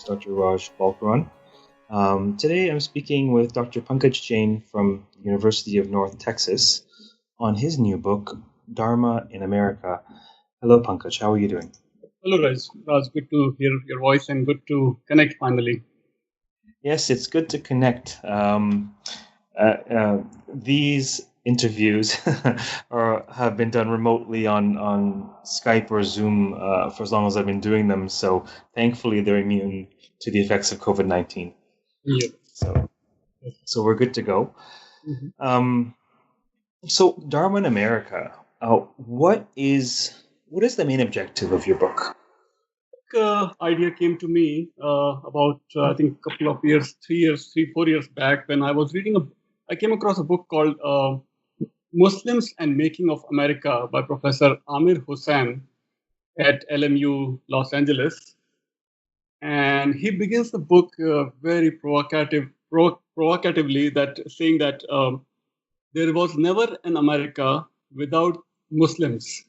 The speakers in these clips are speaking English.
Dr. Raj Balkaran. Today I'm speaking with Dr. Pankaj Jain from the University of North Texas on his new book, Dharma in America. Hello, Pankaj. How are you doing? Hello, Raj. Raj, good to hear your voice and good to connect finally. Yes, it's good to connect. These interviews have been done remotely on Skype or Zoom for as long as I've been doing them. So thankfully, they're immune to the effects of COVID-19. Yeah. So we're good to go. Mm-hmm. So Dharma in America, what is the main objective of your book? Idea came to me about I think a couple of years, 4 years back when I was reading I came across a book called Muslims and Making of America by Professor Amir Hussain at LMU Los Angeles, and he begins the book very provocatively, that saying that there was never an America without Muslims.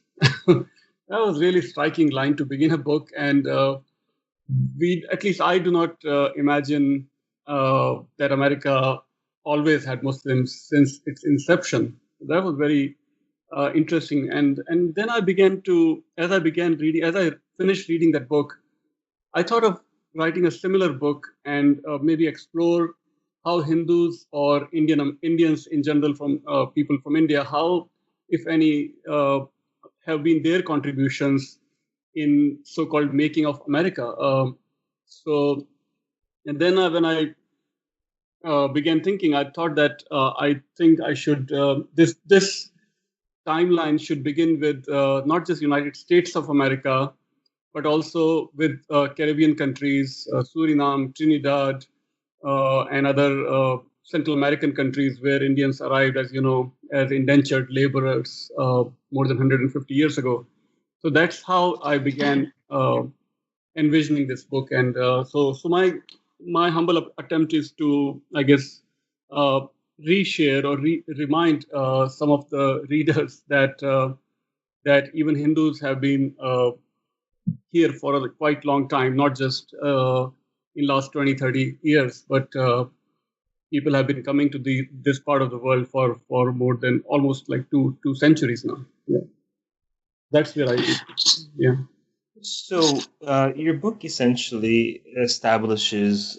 That was really striking line to begin a book, and at least I do not imagine that America always had Muslims since its inception. That was very interesting, and then I began to, as I finished reading that book, I thought of writing a similar book and maybe explore how Hindus or Indians in general, from people from India, how, if any, have been their contributions in so-called making of America. And then when I began thinking, I thought that I think I should this timeline should begin with not just United States of America, but also with Caribbean countries, Suriname, Trinidad, and other Central American countries where Indians arrived, as you know, as indentured laborers more than 150 years ago. So that's how I began envisioning this book, and so my humble attempt is to, I guess, reshare or remind some of the readers that even Hindus have been here for a quite long time, not just in last 20, 30 years, but people have been coming to this part of the world for more than almost like two centuries now. Yeah, that's where yeah. So your book essentially establishes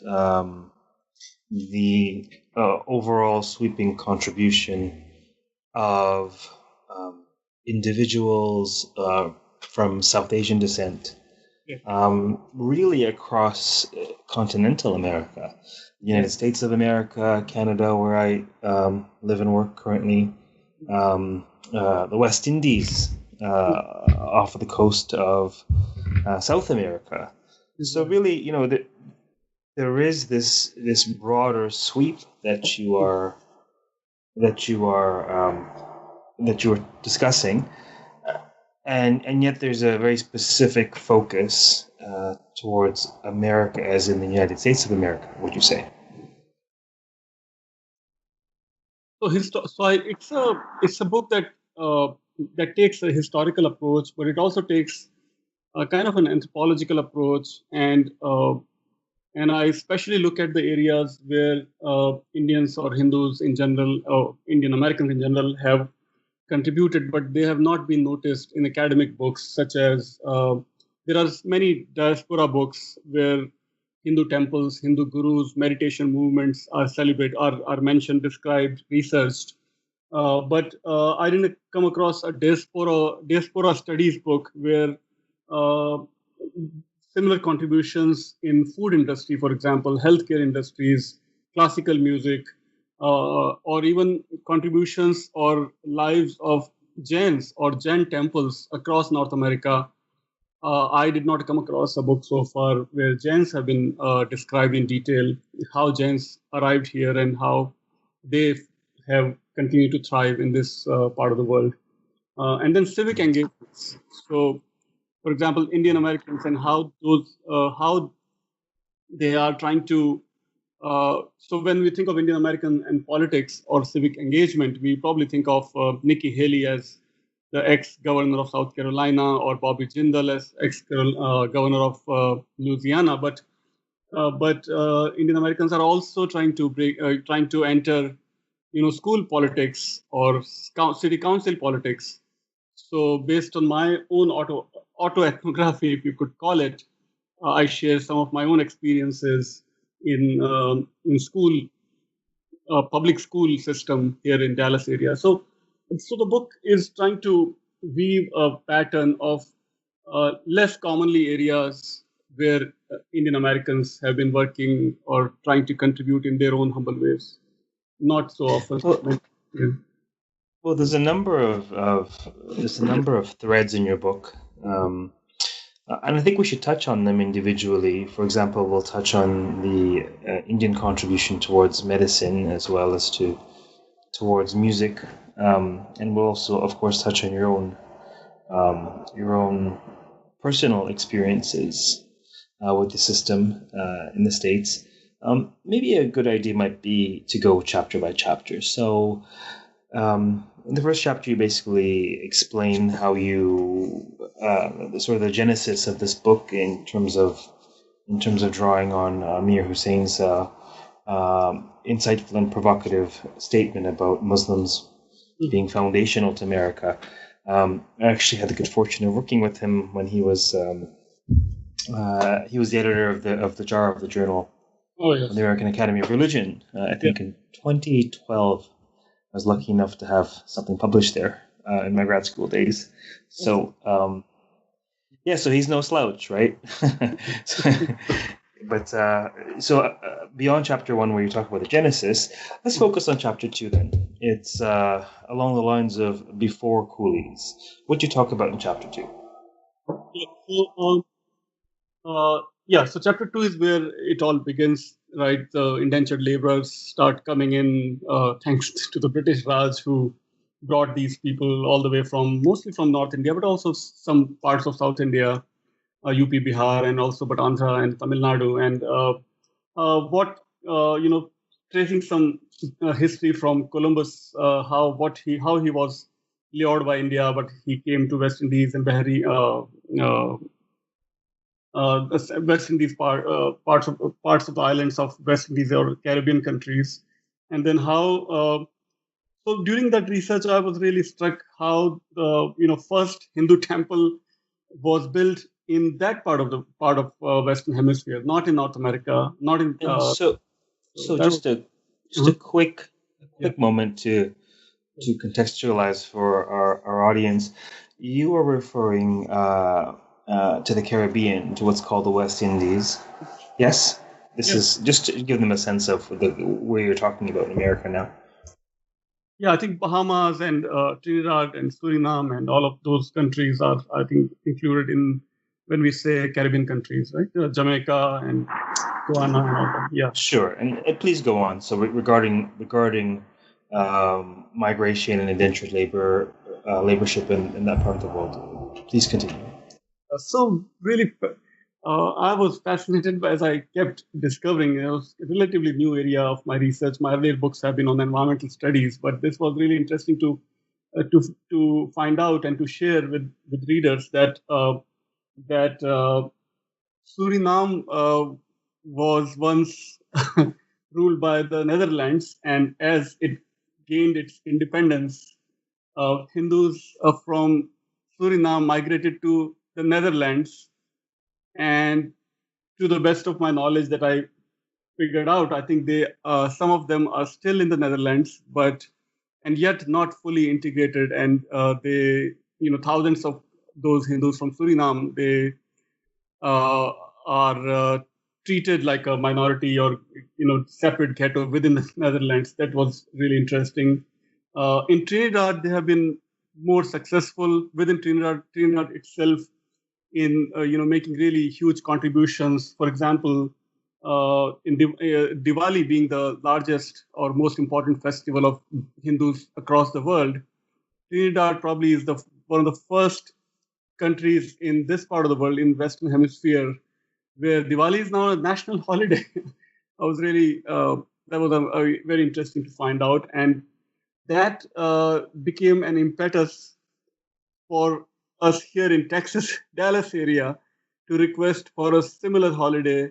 the overall sweeping contribution of individuals from South Asian descent, really across continental America, the United States of America, Canada, where I live and work currently, the West Indies, off of the coast of South America. So really, there is this broader sweep that you are discussing, and yet there's a very specific focus towards America, as in the United States of America. Would you say? So it's a book that takes a historical approach, but it also takes a kind of an anthropological approach, and I especially look at the areas where Indians or Hindus in general, or Indian Americans in general, have contributed, but they have not been noticed in academic books, such as there are many diaspora books where Hindu temples, Hindu gurus, meditation movements are celebrated, are mentioned, described, researched. But I didn't come across a diaspora studies book where similar contributions in food industry, for example, healthcare industries, classical music, or even contributions or lives of Jains or Jain temples across North America. I did not come across a book so far where Jains have been described in detail, how Jains arrived here and how they have continued to thrive in this part of the world. And then civic engagements. So, for example, Indian Americans and how they are trying to. So when we think of Indian American and politics or civic engagement, we probably think of Nikki Haley as the ex-governor of South Carolina, or Bobby Jindal as ex-governor of Louisiana. But but Indian Americans are also trying to enter, school politics or city council politics. So, based on my own autoethnography, if you could call it, I share some of my own experiences in school, public school system here in Dallas area. So the book is trying to weave a pattern of less commonly areas where Indian Americans have been working or trying to contribute in their own humble ways. Not so often. Well, Yeah. well, there's a number of threads in your book, and I think we should touch on them individually. For example, we'll touch on the Indian contribution towards medicine as well as towards music, and we'll also, of course, touch on your own personal experiences with the system in the States. Maybe a good idea might be to go chapter by chapter. So, in the first chapter, you basically explain how the sort of the genesis of this book in terms of drawing on Mir Hussein's insightful and provocative statement about Muslims being foundational to America. I actually had the good fortune of working with him when he was the editor of the Jar of the Journal of the American Academy of Religion. I think in 2012, I was lucky enough to have something published there in my grad school days. So, so he's no slouch, right? But beyond chapter 1, where you talk about the Genesis, let's focus on chapter 2 then. It's along the lines of before coolies. What do you talk about in chapter 2? So chapter 2 is where it all begins, right? The indentured laborers start coming in, thanks to the British Raj, who brought these people all the way mostly from North India, but also some parts of South India, UP, Bihar, and also but Andhra and Tamil Nadu. And tracing some history from Columbus, how he was lured by India, but he came to West Indies and the West Indies parts of the islands of West Indies or Caribbean countries, and then how. So during that research, I was really struck how the first Hindu temple was built in that part of Western Hemisphere, not in North America, not in. Just a quick moment to contextualize for our audience. You are referring to the Caribbean, to what's called the West Indies. Yes? This is just to give them a sense of where you're talking about in America now. Yeah, I think Bahamas and Trinidad and Suriname and all of those countries are, I think, included in when we say Caribbean countries, right? Jamaica and Guyana and all that. Yeah. Sure, and please go on. So regarding migration and indentured laborship in that part of the world, please continue. So really, I was fascinated as I kept discovering. It was a relatively new area of my research. My earlier books have been on environmental studies, but this was really interesting to find out and to share with readers that Suriname was once ruled by the Netherlands, and as it gained its independence, Hindus from Suriname migrated to the Netherlands, and to the best of my knowledge that I figured out, I think some of them are still in the Netherlands, and yet not fully integrated, and thousands of those Hindus from Suriname, they are treated like a minority or separate ghetto within the Netherlands. That was really interesting. In Trinidad, they have been more successful within Trinidad itself in making really huge contributions. For example, in Diwali being the largest or most important festival of Hindus across the world, Trinidad probably is one of the first countries in this part of the world, in Western Hemisphere, where Diwali is now a national holiday. I was really that was a very interesting to find out, and that became an impetus for us here in Texas, Dallas area, to request for a similar holiday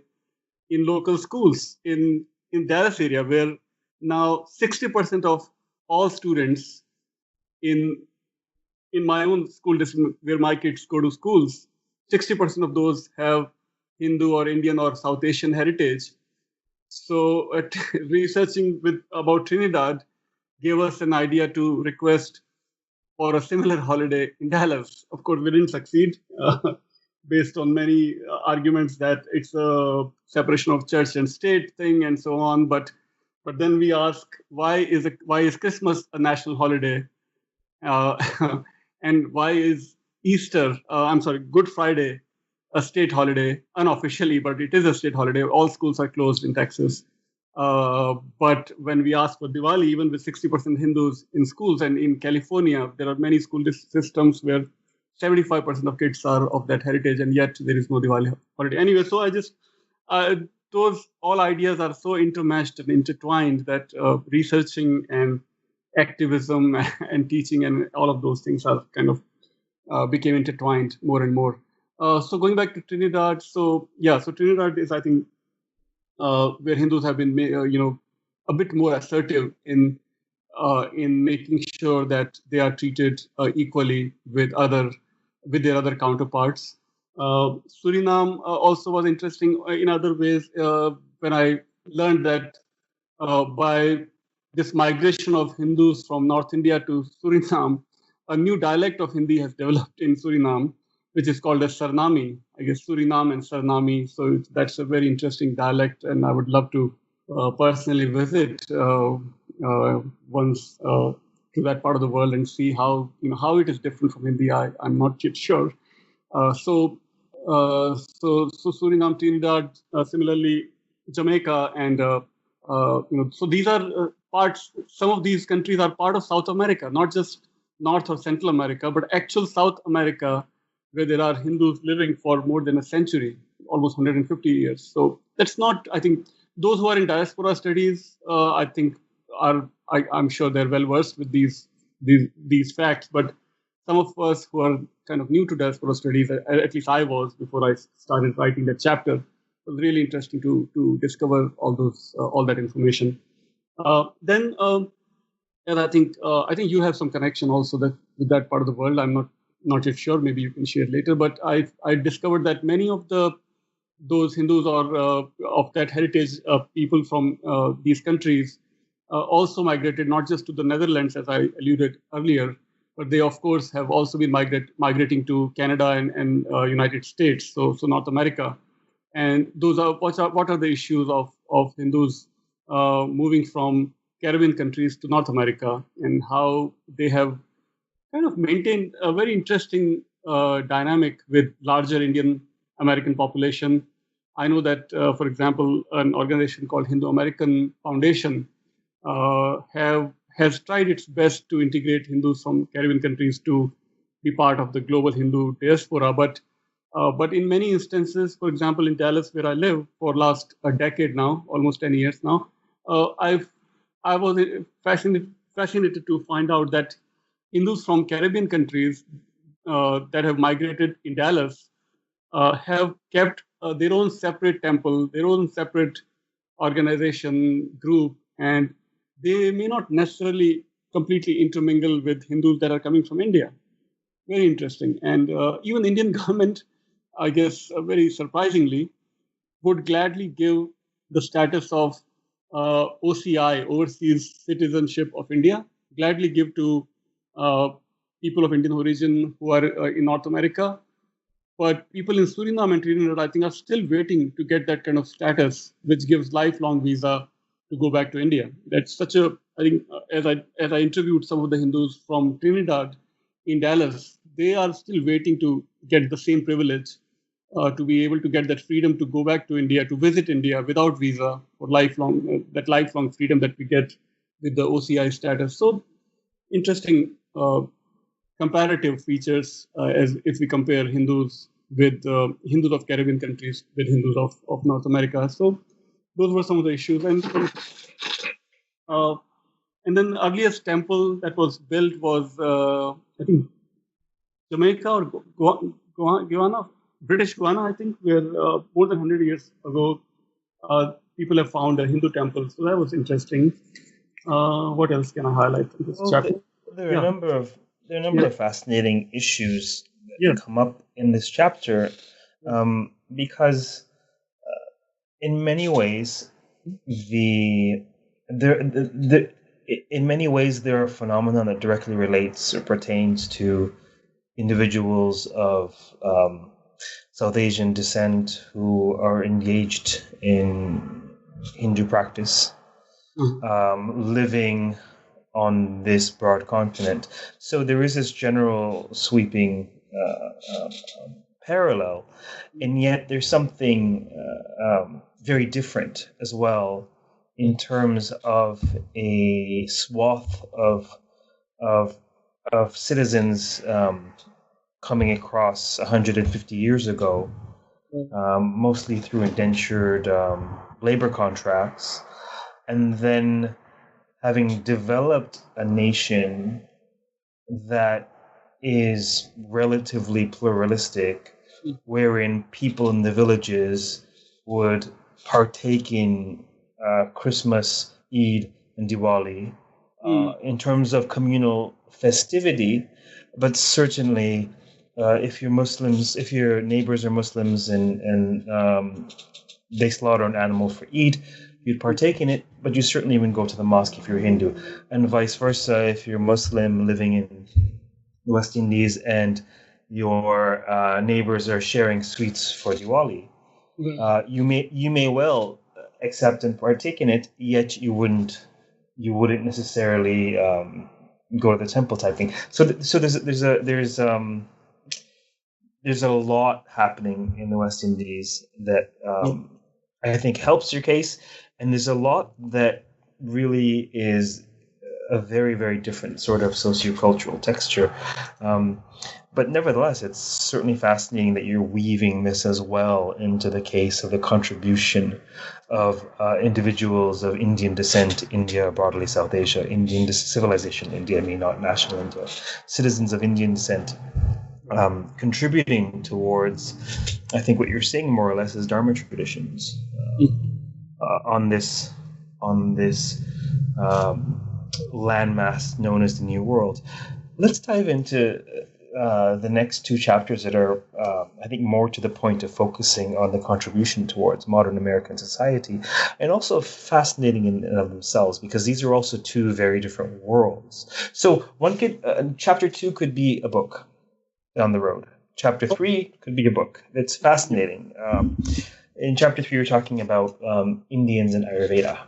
in local schools in Dallas area, where now 60% of all students in in my own school district where my kids go to schools, 60% of those have Hindu or Indian or South Asian heritage. So researching with about Trinidad gave us an idea to request for a similar holiday in Dallas. Of course, we didn't succeed based on many arguments that it's a separation of church and state thing and so on. But then we ask, why is Christmas a national holiday? And why is Good Friday a state holiday unofficially, but it is a state holiday. All schools are closed in Texas. But when we ask for Diwali, even with 60% Hindus in schools, and in California, there are many school systems where 75% of kids are of that heritage, and yet there is no Diwali holiday. Anyway, so those all ideas are so intermeshed and intertwined that researching and activism and teaching and all of those things are kind of became intertwined more and more. So going back to Trinidad, so Trinidad is, I think, where Hindus have been, a bit more assertive in making sure that they are treated equally with their other counterparts. Suriname also was interesting in other ways when I learned that by this migration of Hindus from North India to Suriname, a new dialect of Hindi has developed in Suriname, which is called as Suriname. I guess Suriname and Suriname. So that's a very interesting dialect, and I would love to personally visit once to that part of the world and see how it is different from Hindi. I'm not yet sure. So Suriname, Trinidad, similarly Jamaica, and so these are parts. Some of these countries are part of South America, not just North or Central America, but actual South America, where there are Hindus living for more than a century, almost 150 years. So that's not, I think, those who are in diaspora studies, I think, I'm sure they're well versed with these facts. But some of us who are kind of new to diaspora studies, at least I was before I started writing that chapter, it was really interesting to discover all that information. Then, and I think you have some connection also with that part of the world. I'm not yet sure. Maybe you can share later. But I discovered that many of those Hindus or of that heritage people from these countries also migrated not just to the Netherlands, as I alluded earlier, but they of course have also been migrating to Canada and United States, so North America. And those are what are the issues of Hindus moving from Caribbean countries to North America, and how they have kind of maintained a very interesting dynamic with larger Indian American population. I know that, for example, an organization called Hindu-American Foundation has tried its best to integrate Hindus from Caribbean countries to be part of the global Hindu diaspora. But in many instances, for example, in Dallas, where I live for last a decade now, almost 10 years now, I was fascinated to find out that Hindus from Caribbean countries that have migrated in Dallas have kept their own separate temple, their own separate organization group, and they may not necessarily completely intermingle with Hindus that are coming from India. Very interesting. And even the Indian government, I guess, very surprisingly, would gladly give the status of OCI, Overseas Citizenship of India, gladly give to people of Indian origin who are in North America. But people in Suriname and Trinidad, I think, are still waiting to get that kind of status, which gives lifelong visa to go back to India. That's such a, I think, as I interviewed some of the Hindus from Trinidad in Dallas, they are still waiting to get the same privilege, to be able to get that freedom to go back to India, to visit India without visa for lifelong, that lifelong freedom that we get with the OCI status. So interesting comparative features as if we compare Hindus with Hindus of Caribbean countries with Hindus of North America. So those were some of the issues. And then the earliest temple that was built was, I think, Jamaica or Guyana, British Guyana, I think, where more than 100 years ago, people have found a Hindu temple. So that was interesting. What else can I highlight in this Well, chapter? there are a Yeah, number of yeah, fascinating issues yeah, that come up in this chapter, because in many ways the there the in many ways there are phenomena that directly relates or pertains to individuals of South Asian descent who are engaged in Hindu practice, mhm, living on this broad continent. So there is this general sweeping parallel, and yet there's something very different as well in terms of a swath of citizens coming across 150 years ago, mostly through indentured labor contracts, and then having developed a nation that is relatively pluralistic, wherein people in the villages would partake in Christmas, Eid, and Diwali in terms of communal festivity, but certainly if your neighbors are Muslims and they slaughter an animal for Eid, you'd partake in it, but you certainly wouldn't go to the mosque if you're Hindu, and vice versa. If you're Muslim living in the West Indies and your neighbors are sharing sweets for Diwali, you may well accept and partake in it, yet you wouldn't necessarily go to the temple type thing. So there's a lot happening in the West Indies that I think helps your case, and there's a lot that really is a very, very different sort of sociocultural texture. But nevertheless, it's certainly fascinating that you're weaving this as well into the case of the contribution of individuals of Indian descent, India, broadly South Asia, Indian civilization, India, I mean not national India, citizens of Indian descent, contributing towards, I think what you're saying more or less is Dharma traditions on this landmass known as the New World. Let's dive into the next two chapters that are, I think, more to the point of focusing on the contribution towards modern American society, and also fascinating in and of themselves, because these are also two very different worlds. So one could, chapter 2 could be a book down the road. Chapter 3 could be a book. It's fascinating. In chapter 3, you're talking about Indians and Ayurveda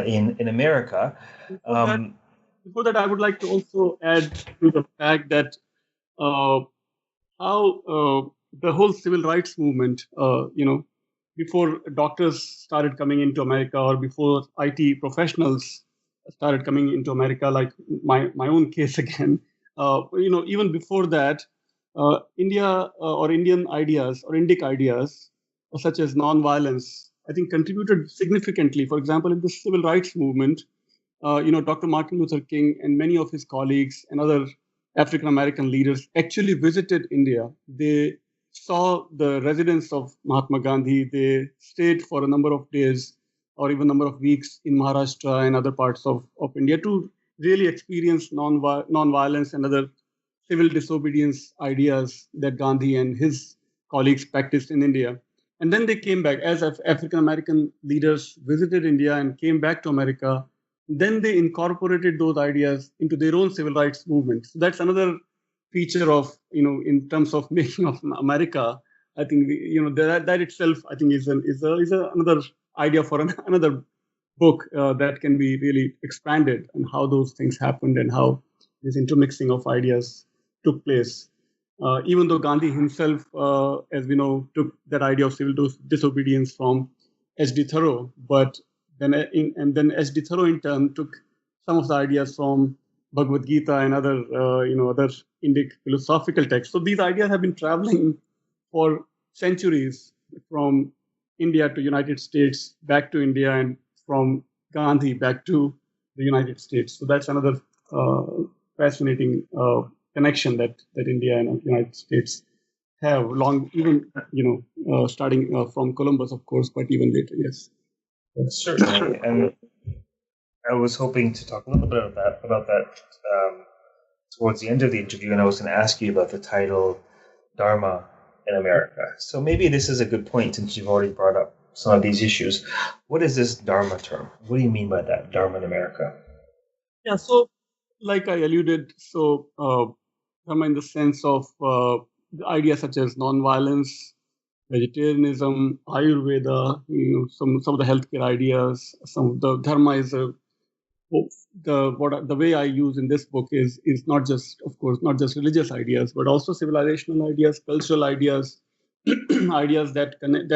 in America. Before that, I would like to also add to the fact that how the whole civil rights movement, before doctors started coming into America, or before IT professionals started coming into America, like my own case again, even before that, India or Indian ideas or Indic ideas, such as non-violence, I think contributed significantly. For example, in the civil rights movement, Dr. Martin Luther King and many of his colleagues and other African American leaders actually visited India. They saw the residence of Mahatma Gandhi. They stayed for a number of days or even number of weeks in Maharashtra and other parts of India to really experience non-violence and other civil disobedience ideas that Gandhi and his colleagues practiced in India. And then they came back as African American leaders visited India and came back to America. Then they incorporated those ideas into their own civil rights movement. So that's another feature of, in terms of making of America. I think that itself, I think, is another idea for another book that can be really expanded, and how those things happened and how this intermixing of ideas took place. Even though Gandhi himself, as we know, took that idea of civil disobedience from H.D. Thoreau, but then H.D. Thoreau in turn took some of the ideas from Bhagavad Gita and other other Indic philosophical texts. So these ideas have been traveling for centuries from India to United States, back to India, and from Gandhi back to the United States. So that's another fascinating connection that India and the United States have long, even starting from Columbus, of course, but even later. Yes. Certainly, and I was hoping to talk a little bit about that towards the end of the interview, and I was going to ask you about the title Dharma in America. So maybe this is a good point since you've already brought up some of these issues. What is this Dharma term? What do you mean by that, Dharma in America? Yeah. So, like I alluded, Dharma in the sense of the ideas such as non-violence, vegetarianism, Ayurveda, some of the healthcare ideas. Some of the Dharma is the way I use in this book is not just, of course, not just religious ideas, but also civilizational ideas, cultural ideas, ideas that connect,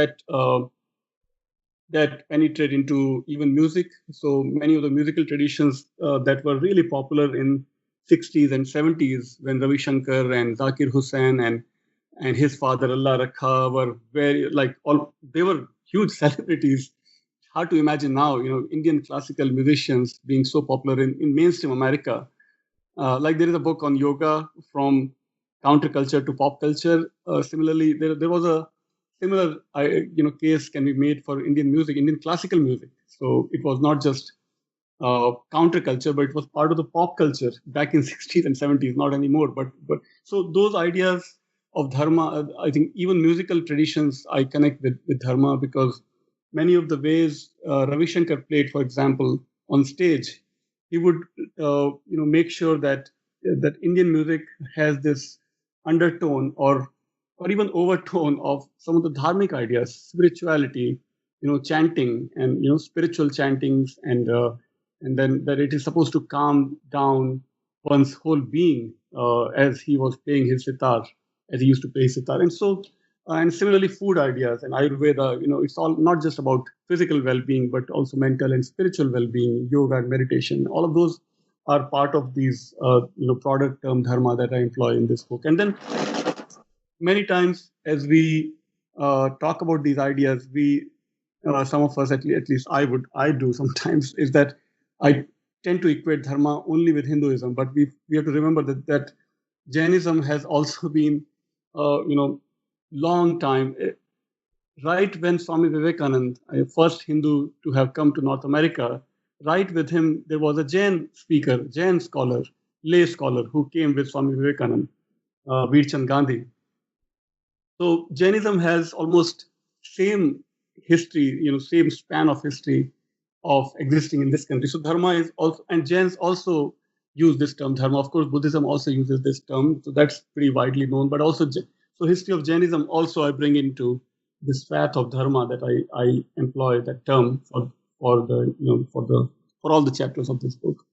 that penetrate into even music. So many of the musical traditions that were really popular in 60s and 70s when Ravi Shankar and Zakir Hussain and his father Allah Rakha were they were huge celebrities. Hard to imagine now, Indian classical musicians being so popular in mainstream America. Like there is a book on yoga from counterculture to pop culture. Similarly, there was a similar case can be made for Indian music, Indian classical music. So it was not just counterculture, but it was part of the pop culture back in 60s and 70s. Not anymore, but so those ideas of dharma, I think even musical traditions I connect with dharma, because many of the ways Ravi Shankar played, for example, on stage, he would make sure that Indian music has this undertone or even overtone of some of the dharmic ideas, spirituality, chanting and spiritual chantings, and then that it is supposed to calm down one's whole being as he was playing his sitar, as he used to play sitar, and similarly food ideas and Ayurveda. It's all not just about physical well-being, but also mental and spiritual well-being, yoga and meditation. All of those are part of these product term dharma that I employ in this book. And then many times as we talk about these ideas, we some of us, at least I do sometimes, is that I tend to equate dharma only with Hinduism, but we have to remember that Jainism has also been long time, right when Swami Vivekananda, first Hindu to have come to North America, right with him there was a Jain speaker, Jain scholar, lay scholar who came with Swami Vivekananda, Veer Chand Gandhi. So Jainism has almost same history, same span of history of existing in this country. So dharma is also, and Jains also use this term dharma. Of course, Buddhism also uses this term, so that's pretty widely known. But also, so history of Jainism also I bring into this path of dharma that I employ that term for the for all the chapters of this book.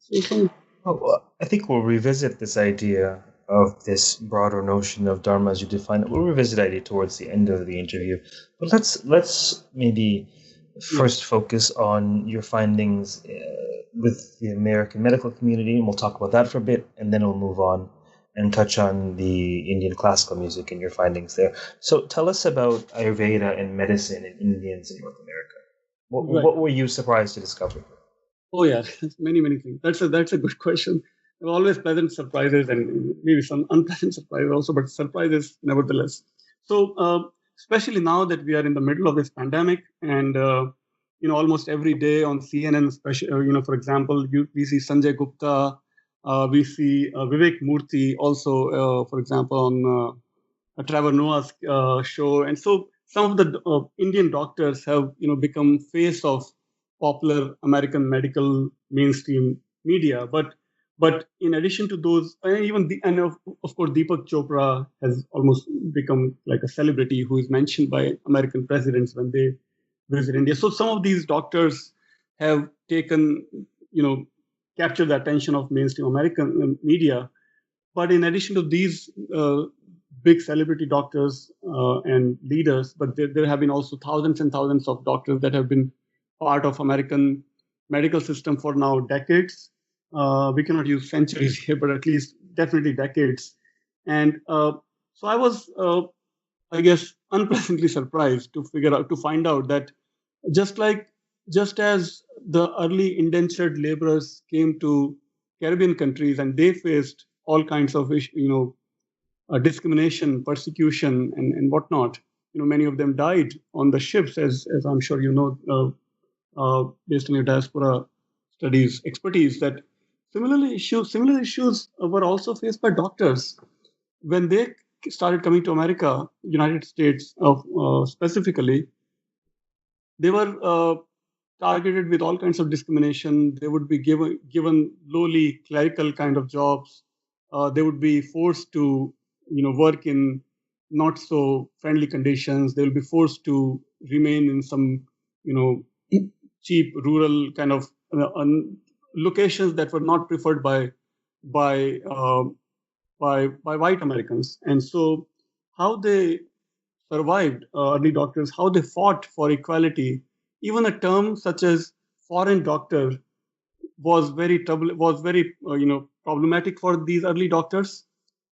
Well, I think we'll revisit this idea of this broader notion of dharma as you define it. We'll revisit that idea towards the end of the interview. But let's maybe first focus on your findings with the American medical community, and we'll talk about that for a bit, and then we'll move on and touch on the Indian classical music and your findings there. So tell us about Ayurveda and medicine in Indians in North America. What were you surprised to discover? Oh yeah, many things. That's a good question. There are always pleasant surprises and maybe some unpleasant surprises also, but surprises nevertheless. So especially now that we are in the middle of this pandemic, and almost every day on CNN, especially for example, we see Sanjay Gupta, we see Vivek Murthy also, for example, on Trevor Noah's show, and so some of the Indian doctors have become face of popular American medical mainstream media. But in addition to those, and even of course Deepak Chopra has almost become like a celebrity who is mentioned by American presidents when they visit India. So some of these doctors have taken captured the attention of mainstream American media. But in addition to these big celebrity doctors and leaders, but there have been also thousands and thousands of doctors that have been part of American medical system for now decades. We cannot use centuries here, but at least definitely decades. And so I was, I guess, unpleasantly surprised to find out that just as the early indentured laborers came to Caribbean countries and they faced all kinds of discrimination, persecution, and whatnot. Many of them died on the ships, as I'm sure you know, based on your diaspora studies expertise. That similar issues were also faced by doctors when they started coming to America, United States, specifically. They were targeted with all kinds of discrimination. They would be given lowly clerical kind of jobs. They would be forced to work in not so friendly conditions. They will be forced to remain in some cheap rural kind of locations that were not preferred by uh, by white Americans. And so how they survived, early doctors, how they fought for equality. Even a term such as foreign doctor was very problematic for these early doctors,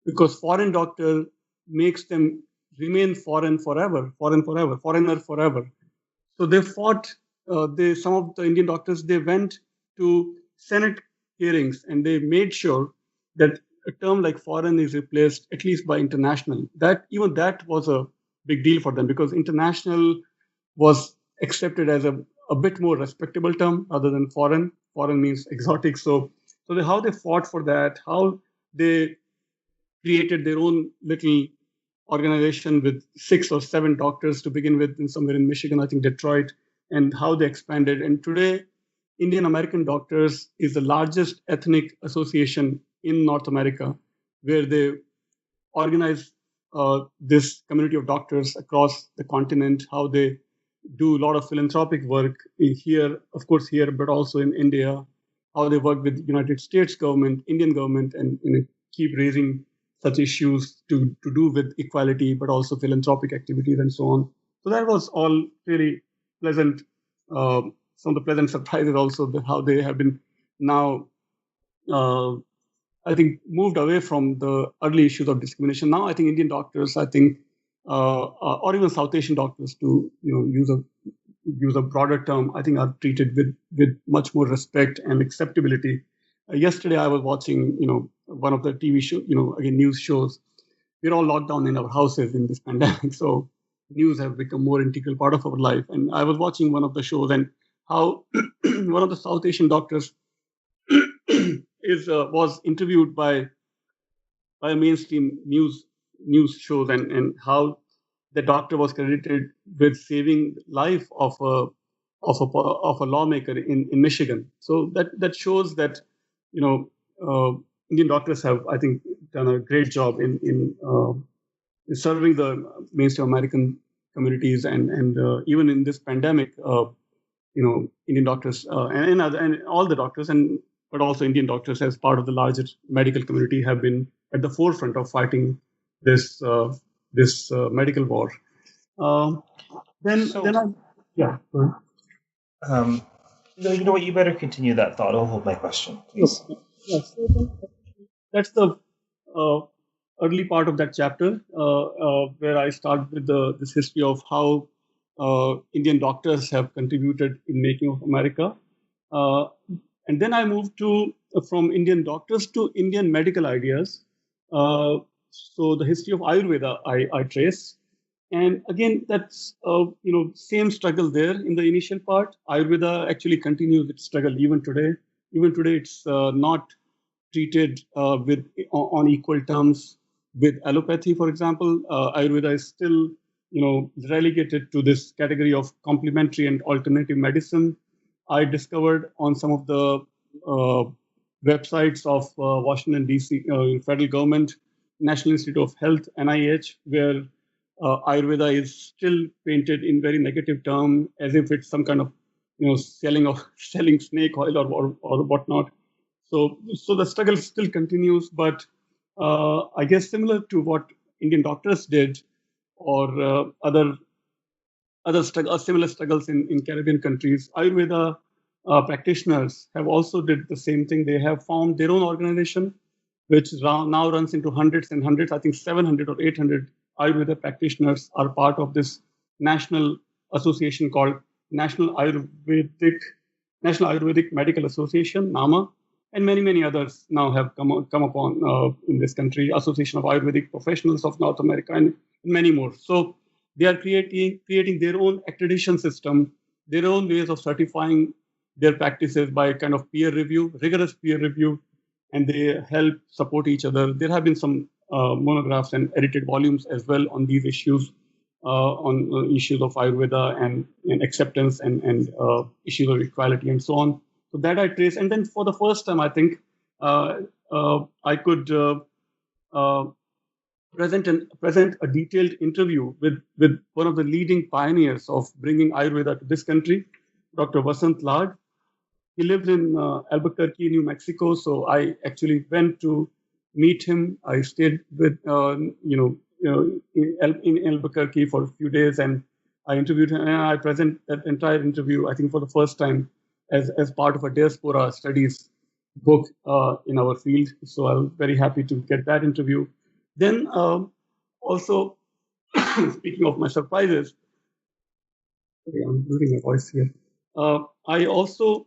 because foreign doctor makes them remain foreigner forever. So they fought. Some of the Indian doctors, they went to Senate hearings and they made sure that a term like foreign is replaced at least by international. That was a big deal for them, because international was accepted as a bit more respectable term other than foreign. Foreign means exotic. How they fought for that, how they created their own little organization with 6 or 7 doctors to begin with, in somewhere in Michigan, I think Detroit, and how they expanded. And today, Indian American Doctors is the largest ethnic association in North America, where they organize this community of doctors across the continent, how they do a lot of philanthropic work here, of course, here, but also in India, how they work with United States government, Indian government, and keep raising such issues to do with equality, but also philanthropic activities and so on. So that was all really pleasant. Some of the pleasant surprises also, how they have been now, I think, moved away from the early issues of discrimination. Now I think Indian doctors, or even South Asian doctors, to use a broader term, I think are treated with much more respect and acceptability. Yesterday I was watching one of the TV show, again, news shows. We're all locked down in our houses in this pandemic, so news have become more integral part of our life. And I was watching one of the shows, and how one of the South Asian doctors was interviewed by a mainstream news shows, and how the doctor was credited with saving life of a lawmaker in Michigan. So that shows that Indian doctors have, I think, done a great job in serving the mainstream American communities, and even in this pandemic, Indian doctors and all the doctors, but also Indian doctors as part of the larger medical community, have been at the forefront of fighting this medical war. Yeah. No, you know what? You better continue that thought. I'll hold my question, please. Yes. That's the early part of that chapter, where I start with this history of how Indian doctors have contributed in making of America. And then I moved from Indian doctors to Indian medical ideas. So the history of Ayurveda I trace. And again, that's same struggle there in the initial part. Ayurveda actually continues its struggle even today. Even today, it's not treated on equal terms with allopathy, for example. Ayurveda is still relegated to this category of complementary and alternative medicine. I discovered on some of the websites of Washington D.C. Federal government, National Institute of Health, NIH, where Ayurveda is still painted in very negative term, as if it's some kind of selling snake oil or whatnot. So the struggle still continues, but I guess similar to what Indian doctors did, or similar struggles in Caribbean countries, Ayurveda practitioners have also did the same thing. They have formed their own organization, which now runs into hundreds and hundreds. I think 700 or 800 Ayurveda practitioners are part of this national association called National Ayurvedic Medical Association, NAMA. and many others now have come upon in this country, Association of Ayurvedic Professionals of North America, and many more. So they are creating their own accreditation system, their own ways of certifying their practices by kind of peer review, rigorous peer review, and they help support each other. There have been some monographs and edited volumes as well on these issues, on issues of Ayurveda and acceptance and issues of equality and so on. So that I trace, and then for the first time, I think I could present a detailed interview with one of the leading pioneers of bringing Ayurveda to this country, Dr. Vasant Lad. He lives in Albuquerque, New Mexico. So I actually went to meet him. I stayed with in Albuquerque for a few days, and I interviewed him. And I present that entire interview, I think, for the first time as part of a Diaspora studies book in our field. So I was very happy to get that interview. Then also, speaking of my surprises, sorry, I'm losing my voice here. I also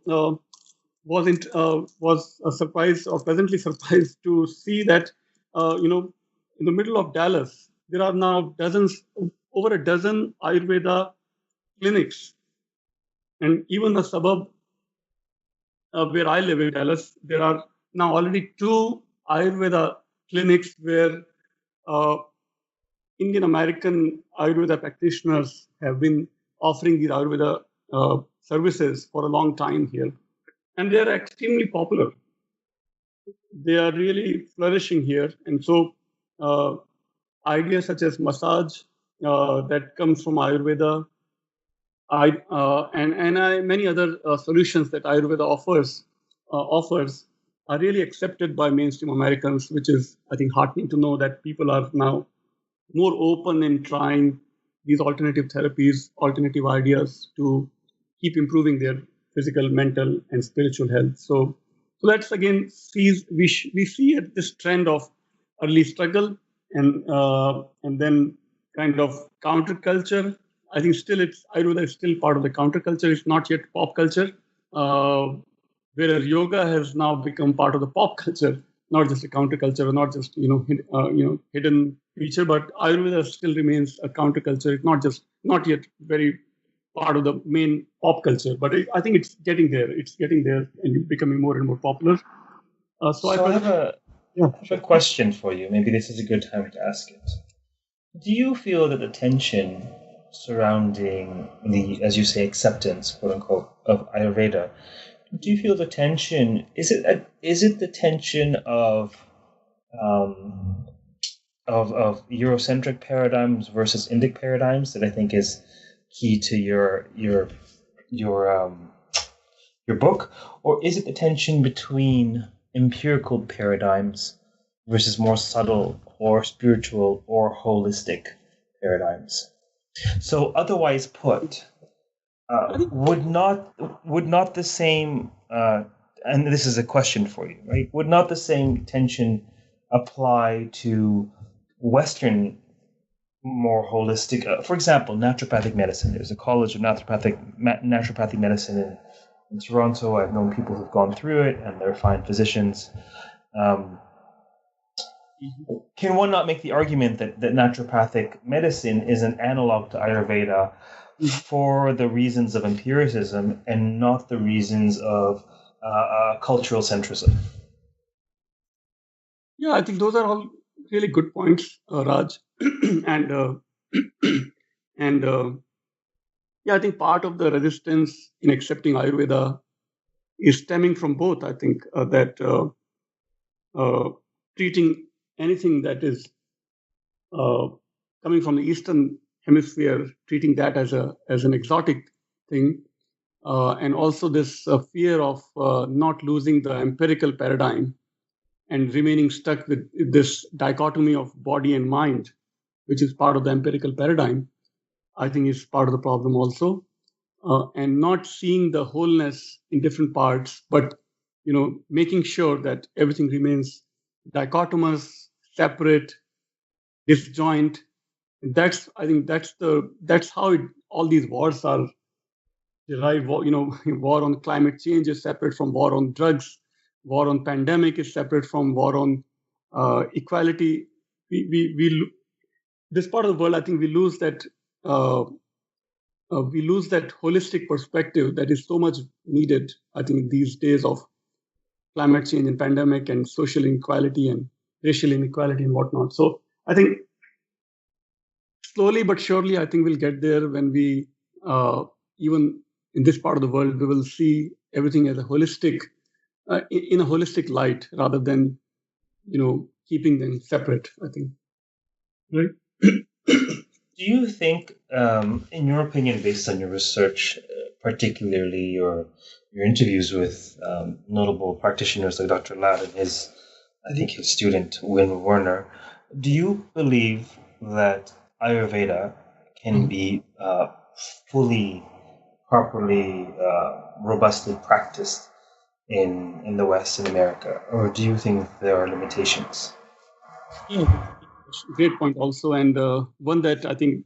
was surprised or pleasantly surprised to see that in the middle of Dallas there are now over a dozen Ayurveda clinics, and even the suburb where I live in Dallas, there are now already 2 Ayurveda clinics where Indian American Ayurveda practitioners have been offering these Ayurveda services for a long time here. And they are extremely popular. They are really flourishing here. And so ideas such as massage that comes from Ayurveda, many other solutions that Ayurveda offers are really accepted by mainstream Americans, which is, I think, heartening to know that people are now more open in trying these alternative therapies, alternative ideas to keep improving their physical, mental, and spiritual health. So let's again we see this trend of early struggle and then kind of counterculture. I think still Ayurveda is still part of the counterculture. It's not yet pop culture, whereas yoga has now become part of the pop culture, not just a counterculture, or not just hidden feature, but Ayurveda still remains a counterculture. It's not yet very part of the main pop culture, but I think it's getting there. It's getting there and becoming more and more popular. So I have a question for you. Maybe this is a good time to ask it. Do you feel that the tension surrounding the, as you say, acceptance, quote unquote, of Ayurveda, do you feel the tension? Is it the tension of Eurocentric paradigms versus Indic paradigms that I think is key to your book, or is it the tension between empirical paradigms versus more subtle or spiritual or holistic paradigms? So, otherwise put, would not the same and this is a question for you, right? Would not the same tension apply to Western, more holistic, for example, naturopathic medicine? There's a college of naturopathic medicine in Toronto. I've known people who've gone through it, and they're fine physicians. Can one not make the argument that naturopathic medicine is an analog to Ayurveda for the reasons of empiricism and not the reasons of cultural centrism? Yeah, I think those are all really good points, Raj. and yeah, I think part of the resistance in accepting Ayurveda is stemming from both. I think that treating anything that is coming from the Eastern Hemisphere, treating that as an exotic thing, and also this fear of not losing the empirical paradigm and remaining stuck with this dichotomy of body and mind, which is part of the empirical paradigm, I think is part of the problem also. And not seeing the wholeness in different parts, but making sure that everything remains dichotomous, separate, disjoint. I think that's how all these wars are derived. War on climate change is separate from war on drugs. war on pandemic is separate from war on equality. This part of the world, I think we lose that holistic perspective that is so much needed, I think, in these days of climate change and pandemic and social inequality and racial inequality and whatnot. So I think slowly but surely, I think we'll get there when we, even in this part of the world, we will see everything as a holistic, in a holistic light rather than, keeping them separate, I think. Right? Do you think, in your opinion, based on your research, particularly your interviews with notable practitioners like Dr. Ladd and his student Win Werner, do you believe that Ayurveda can be fully, properly, robustly practiced in the West, in America, or do you think there are limitations? Yeah, great point also, and one that I think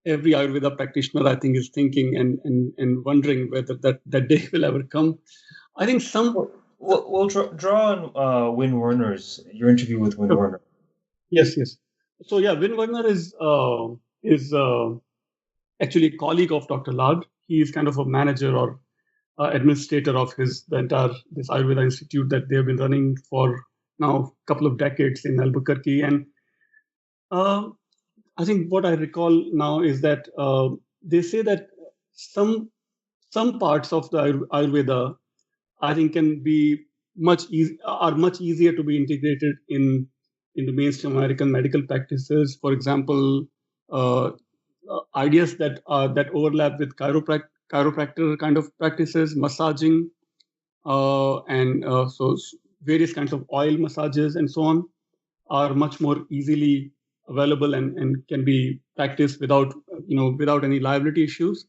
every Ayurveda practitioner, I think, is thinking and wondering whether that day will ever come. I think some... We'll draw on Win Werner's, your interview with Win Werner. Yes. So yeah, Win Werner is actually a colleague of Dr. Ladd. He is kind of a manager or administrator of this Ayurveda institute that they have been running for now a couple of decades in Albuquerque. And I think what I recall now is that they say that some parts of the Ayurveda, I think, can be much easier to be integrated in the mainstream American medical practices. For example, ideas that overlap with chiropractor kind of practices, massaging, and so various kinds of oil massages and so on are much more easily available and can be practiced without any liability issues.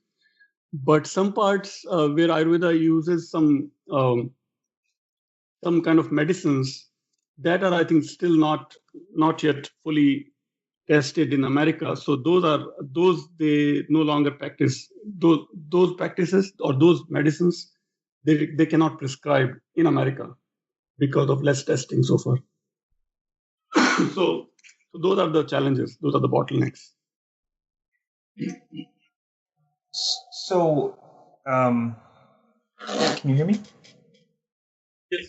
But some parts where Ayurveda uses some kind of medicines that are, I think, still not yet fully tested in America. So those they no longer practice those practices or those medicines. They cannot prescribe in America because of less testing so far. So those are the challenges. Those are the bottlenecks. So, can you hear me? Yes.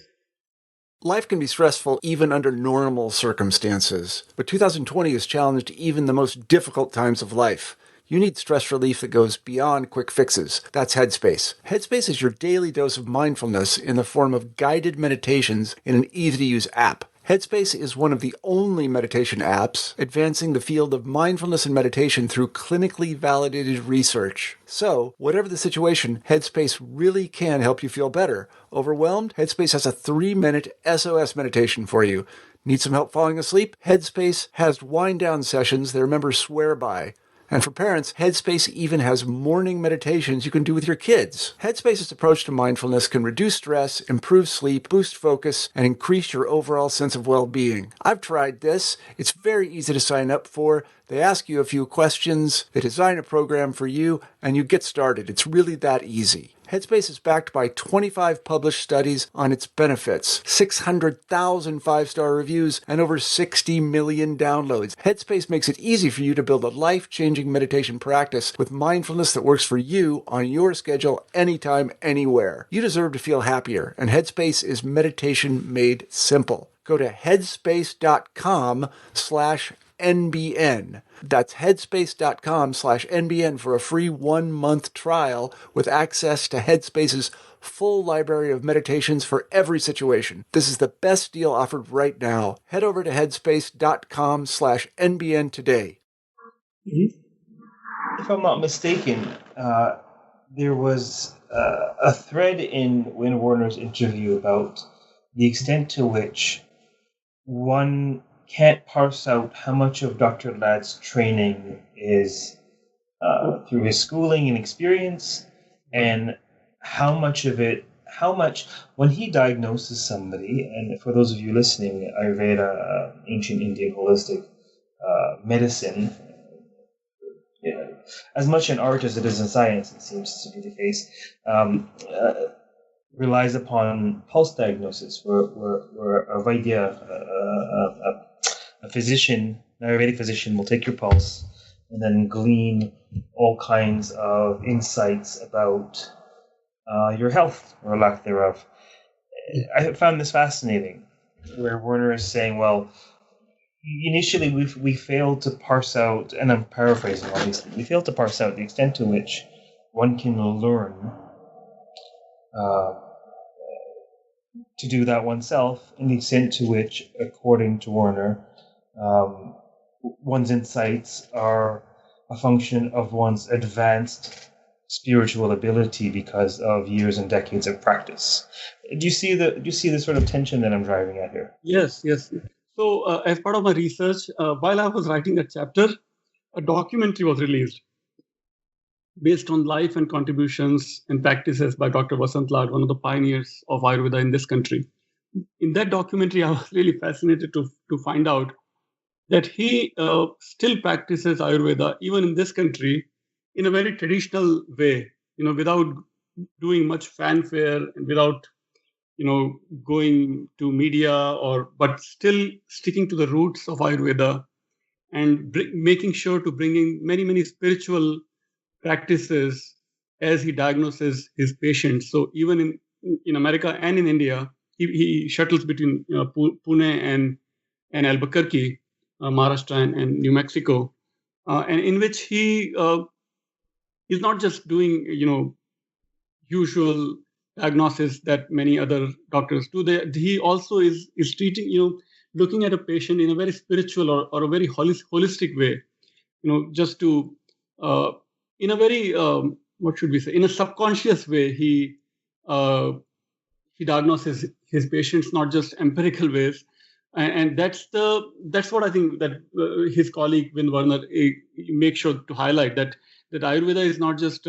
Life can be stressful even under normal circumstances, but 2020 has challenged even the most difficult times of life. You need stress relief that goes beyond quick fixes. That's Headspace. Headspace is your daily dose of mindfulness in the form of guided meditations in an easy-to-use app. Headspace is one of the only meditation apps advancing the field of mindfulness and meditation through clinically validated research. So, whatever the situation, Headspace really can help you feel better. Overwhelmed? Headspace has a 3-minute SOS meditation for you. Need some help falling asleep? Headspace has wind-down sessions their members swear by. And for parents, Headspace even has morning meditations you can do with your kids. Headspace's approach to mindfulness can reduce stress, improve sleep, boost focus, and increase your overall sense of well-being. I've tried this. It's very easy to sign up for. They ask you a few questions, they design a program for you, and you get started. It's really that easy. Headspace is backed by 25 published studies on its benefits, 600,000 5-star reviews, and over 60 million downloads. Headspace makes it easy for you to build a life-changing meditation practice with mindfulness that works for you on your schedule, anytime, anywhere. You deserve to feel happier, and Headspace is meditation made simple. Go to headspace.com/NBN. That's headspace.com/NBN for a free 1-month trial with access to Headspace's full library of meditations for every situation. This is the best deal offered right now. Head over to headspace.com/NBN today. If I'm not mistaken, there was a thread in Win Werner's interview about the extent to which one can't parse out how much of Dr. Ladd's training is through his schooling and experience, and how much, when he diagnoses somebody, and for those of you listening, Ayurveda, ancient Indian holistic medicine, as much an art as it is in science, it seems to be the case. relies upon pulse diagnosis, where a Vaidya, a physician, an Ayurvedic physician, will take your pulse and then glean all kinds of insights about your health or lack thereof. I found this fascinating, where Werner is saying, well, initially we failed to parse out, and I'm paraphrasing obviously, we failed to parse out the extent to which one can learn to do that oneself, and the extent to which, according to Werner, one's insights are a function of one's advanced spiritual ability because of years and decades of practice. Do you see the sort of tension that I'm driving at here? Yes. So, as part of my research, while I was writing that chapter, a documentary was released based on life and contributions and practices by Dr. Vasant Lad, one of the pioneers of Ayurveda in this country. In that documentary, I was really fascinated to find out that he still practices Ayurveda, even in this country, in a very traditional way, without doing much fanfare and without, going to media but still sticking to the roots of Ayurveda and making sure to bring in many, many spiritual practices as he diagnoses his patients. So even in America and in India, he shuttles between Pune and Albuquerque, Maharashtra and New Mexico, and in which he is not just doing usual diagnosis that many other doctors do. He also is treating, looking at a patient in a very spiritual or a very holistic way, just to in a very what should we say, in a subconscious way, he diagnoses his patients, not just empirical ways. And that's what I think that his colleague Vin Werner makes sure to highlight, that Ayurveda is not just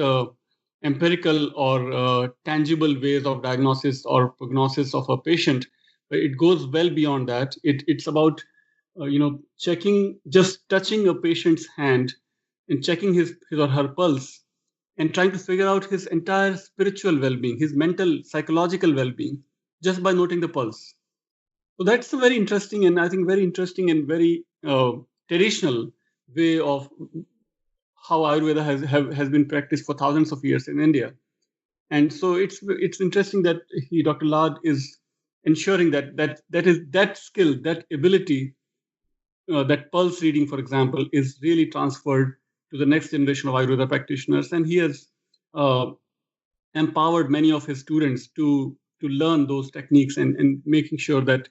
empirical or tangible ways of diagnosis or prognosis of a patient, but it goes well beyond that. It's about just touching a patient's hand and checking his or her pulse and trying to figure out his entire spiritual well-being, his mental, psychological well-being, just by noting the pulse. So that's a very interesting and very traditional way of how Ayurveda has been practiced for thousands of years in India. And so it's interesting that Dr. Lad, is ensuring that skill, that ability, that pulse reading, for example, is really transferred to the next generation of Ayurveda practitioners. And he has empowered many of his students to learn those techniques and making sure that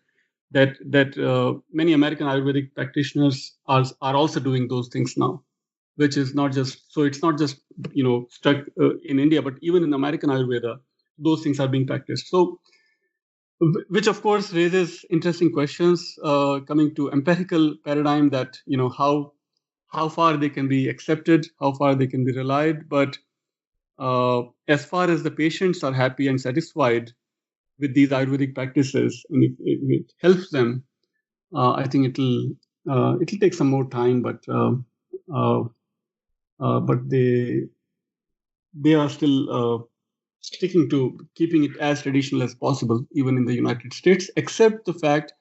many American Ayurvedic practitioners are also doing those things now, which is not just, so it's not just stuck in India, but even in American Ayurveda, those things are being practiced. So, which of course raises interesting questions coming to empirical paradigm, that how far they can be accepted, how far they can be relied. But as far as the patients are happy and satisfied with these Ayurvedic practices, and if it helps them, I think it'll take some more time, but they are still sticking to keeping it as traditional as possible, even in the United States, except the fact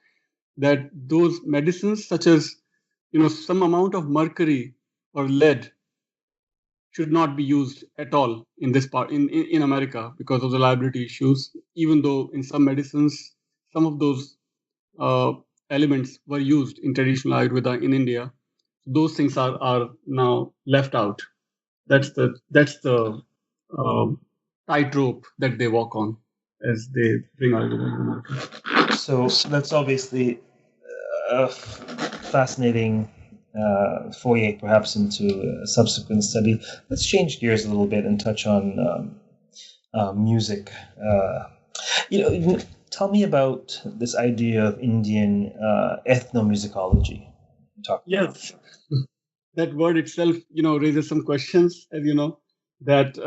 that those medicines, such as some amount of mercury or lead, should not be used at all in this part in America because of the liability issues, even though in some medicines some of those elements were used in traditional Ayurveda in India. Those things are now left out. That's the tightrope that they walk on as they bring Ayurveda to America. So that's obviously a fascinating foray, perhaps, into a subsequent study. Let's change gears a little bit and touch on music. Tell me about this idea of Indian ethnomusicology. Yes, that word itself, raises some questions, as you know, that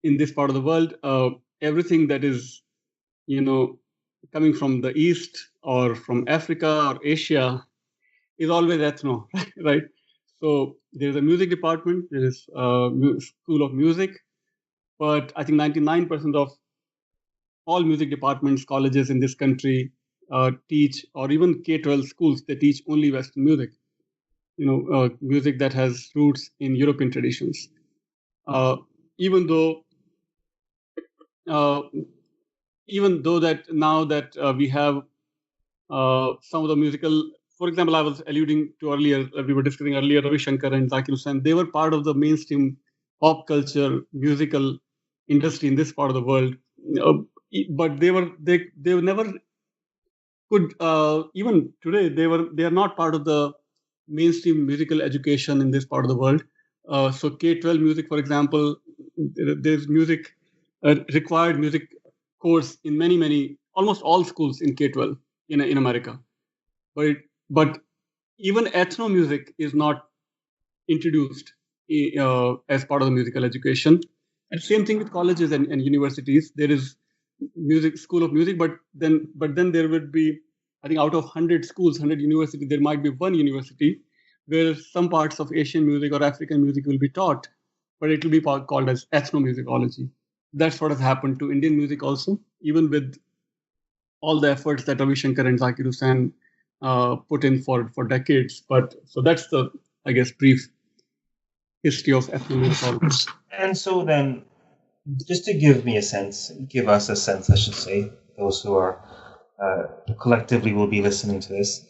in this part of the world, everything that is, coming from the East or from Africa or Asia is always ethno, right? So there's a music department, there is a school of music, but I think 99% of all music departments, colleges in this country teach, or even K-12 schools, they teach only Western music. Music that has roots in European traditions. Even though that now that we have some of the musical, for example, I was alluding to earlier, we were discussing earlier, Ravi Shankar and Zakir Hussain, they were part of the mainstream pop culture musical industry in this part of the world, but they never could, even today, they are not part of the mainstream musical education in this part of the world. So K-12 music, for example, there's music, required music course in almost all schools in K-12 in America. But even ethno music is not introduced as part of the musical education. And same thing with colleges and universities. There is school of music, but then there would be, I think, out of 100 schools, 100 universities, there might be one university where some parts of Asian music or African music will be taught, but it will be called as ethnomusicology. That's what has happened to Indian music also, even with all the efforts that Ravi Shankar and Zakir Hussain put in for decades. But so that's the, I guess, brief history of ethnomusicology. And so then, just to give us a sense, I should say, those who are collectively will be listening to this,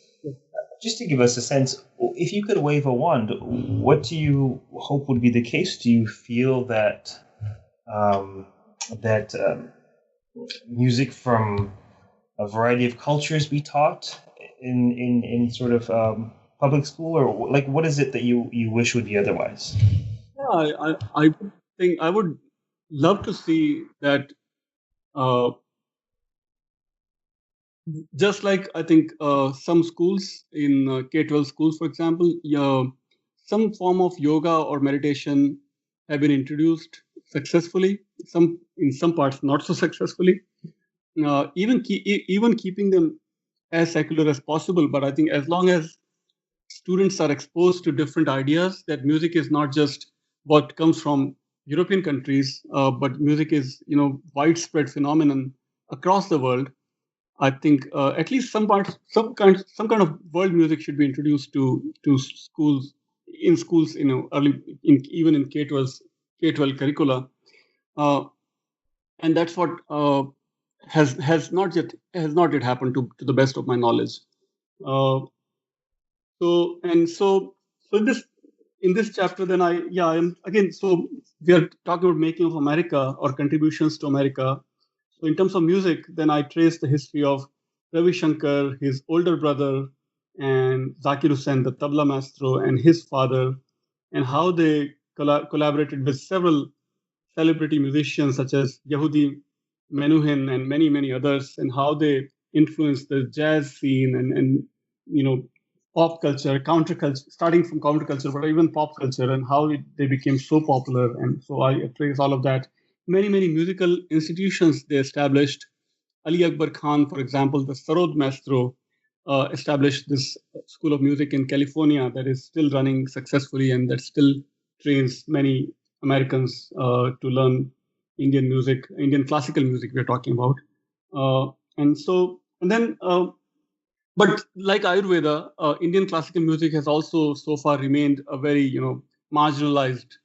just to give us a sense, if you could wave a wand, what do you hope would be the case? Do you feel that music from a variety of cultures be taught in sort of public school, or like what is it that you wish would be otherwise? Yeah, I think I would love to see that. Just like I think some schools in K-12 schools, for example, some form of yoga or meditation have been introduced successfully. In some parts not so successfully. Even keeping them as secular as possible. But I think as long as students are exposed to different ideas, that music is not just what comes from European countries, but music is widespread phenomenon across the world. I think at least some kind of world music should be introduced to schools, early even in K-12 curricula, and that's what has not yet happened to the best of my knowledge. So in this chapter, then I'm again. So we are talking about making of America or contributions to America. So in terms of music, then I trace the history of Ravi Shankar, his older brother, and Zakir Hussain, the tabla maestro, and his father, and how they collaborated with several celebrity musicians such as Yehudi Menuhin and many others, and how they influenced the jazz scene and pop culture, counterculture, starting from counterculture, but even pop culture, and how they became so popular. And so I trace all of that. Many musical institutions they established. Ali Akbar Khan, for example, the Sarod maestro, established this school of music in California that is still running successfully and that still trains many Americans to learn Indian music, Indian classical music we're talking about. But like Ayurveda, Indian classical music has also so far remained a very marginalized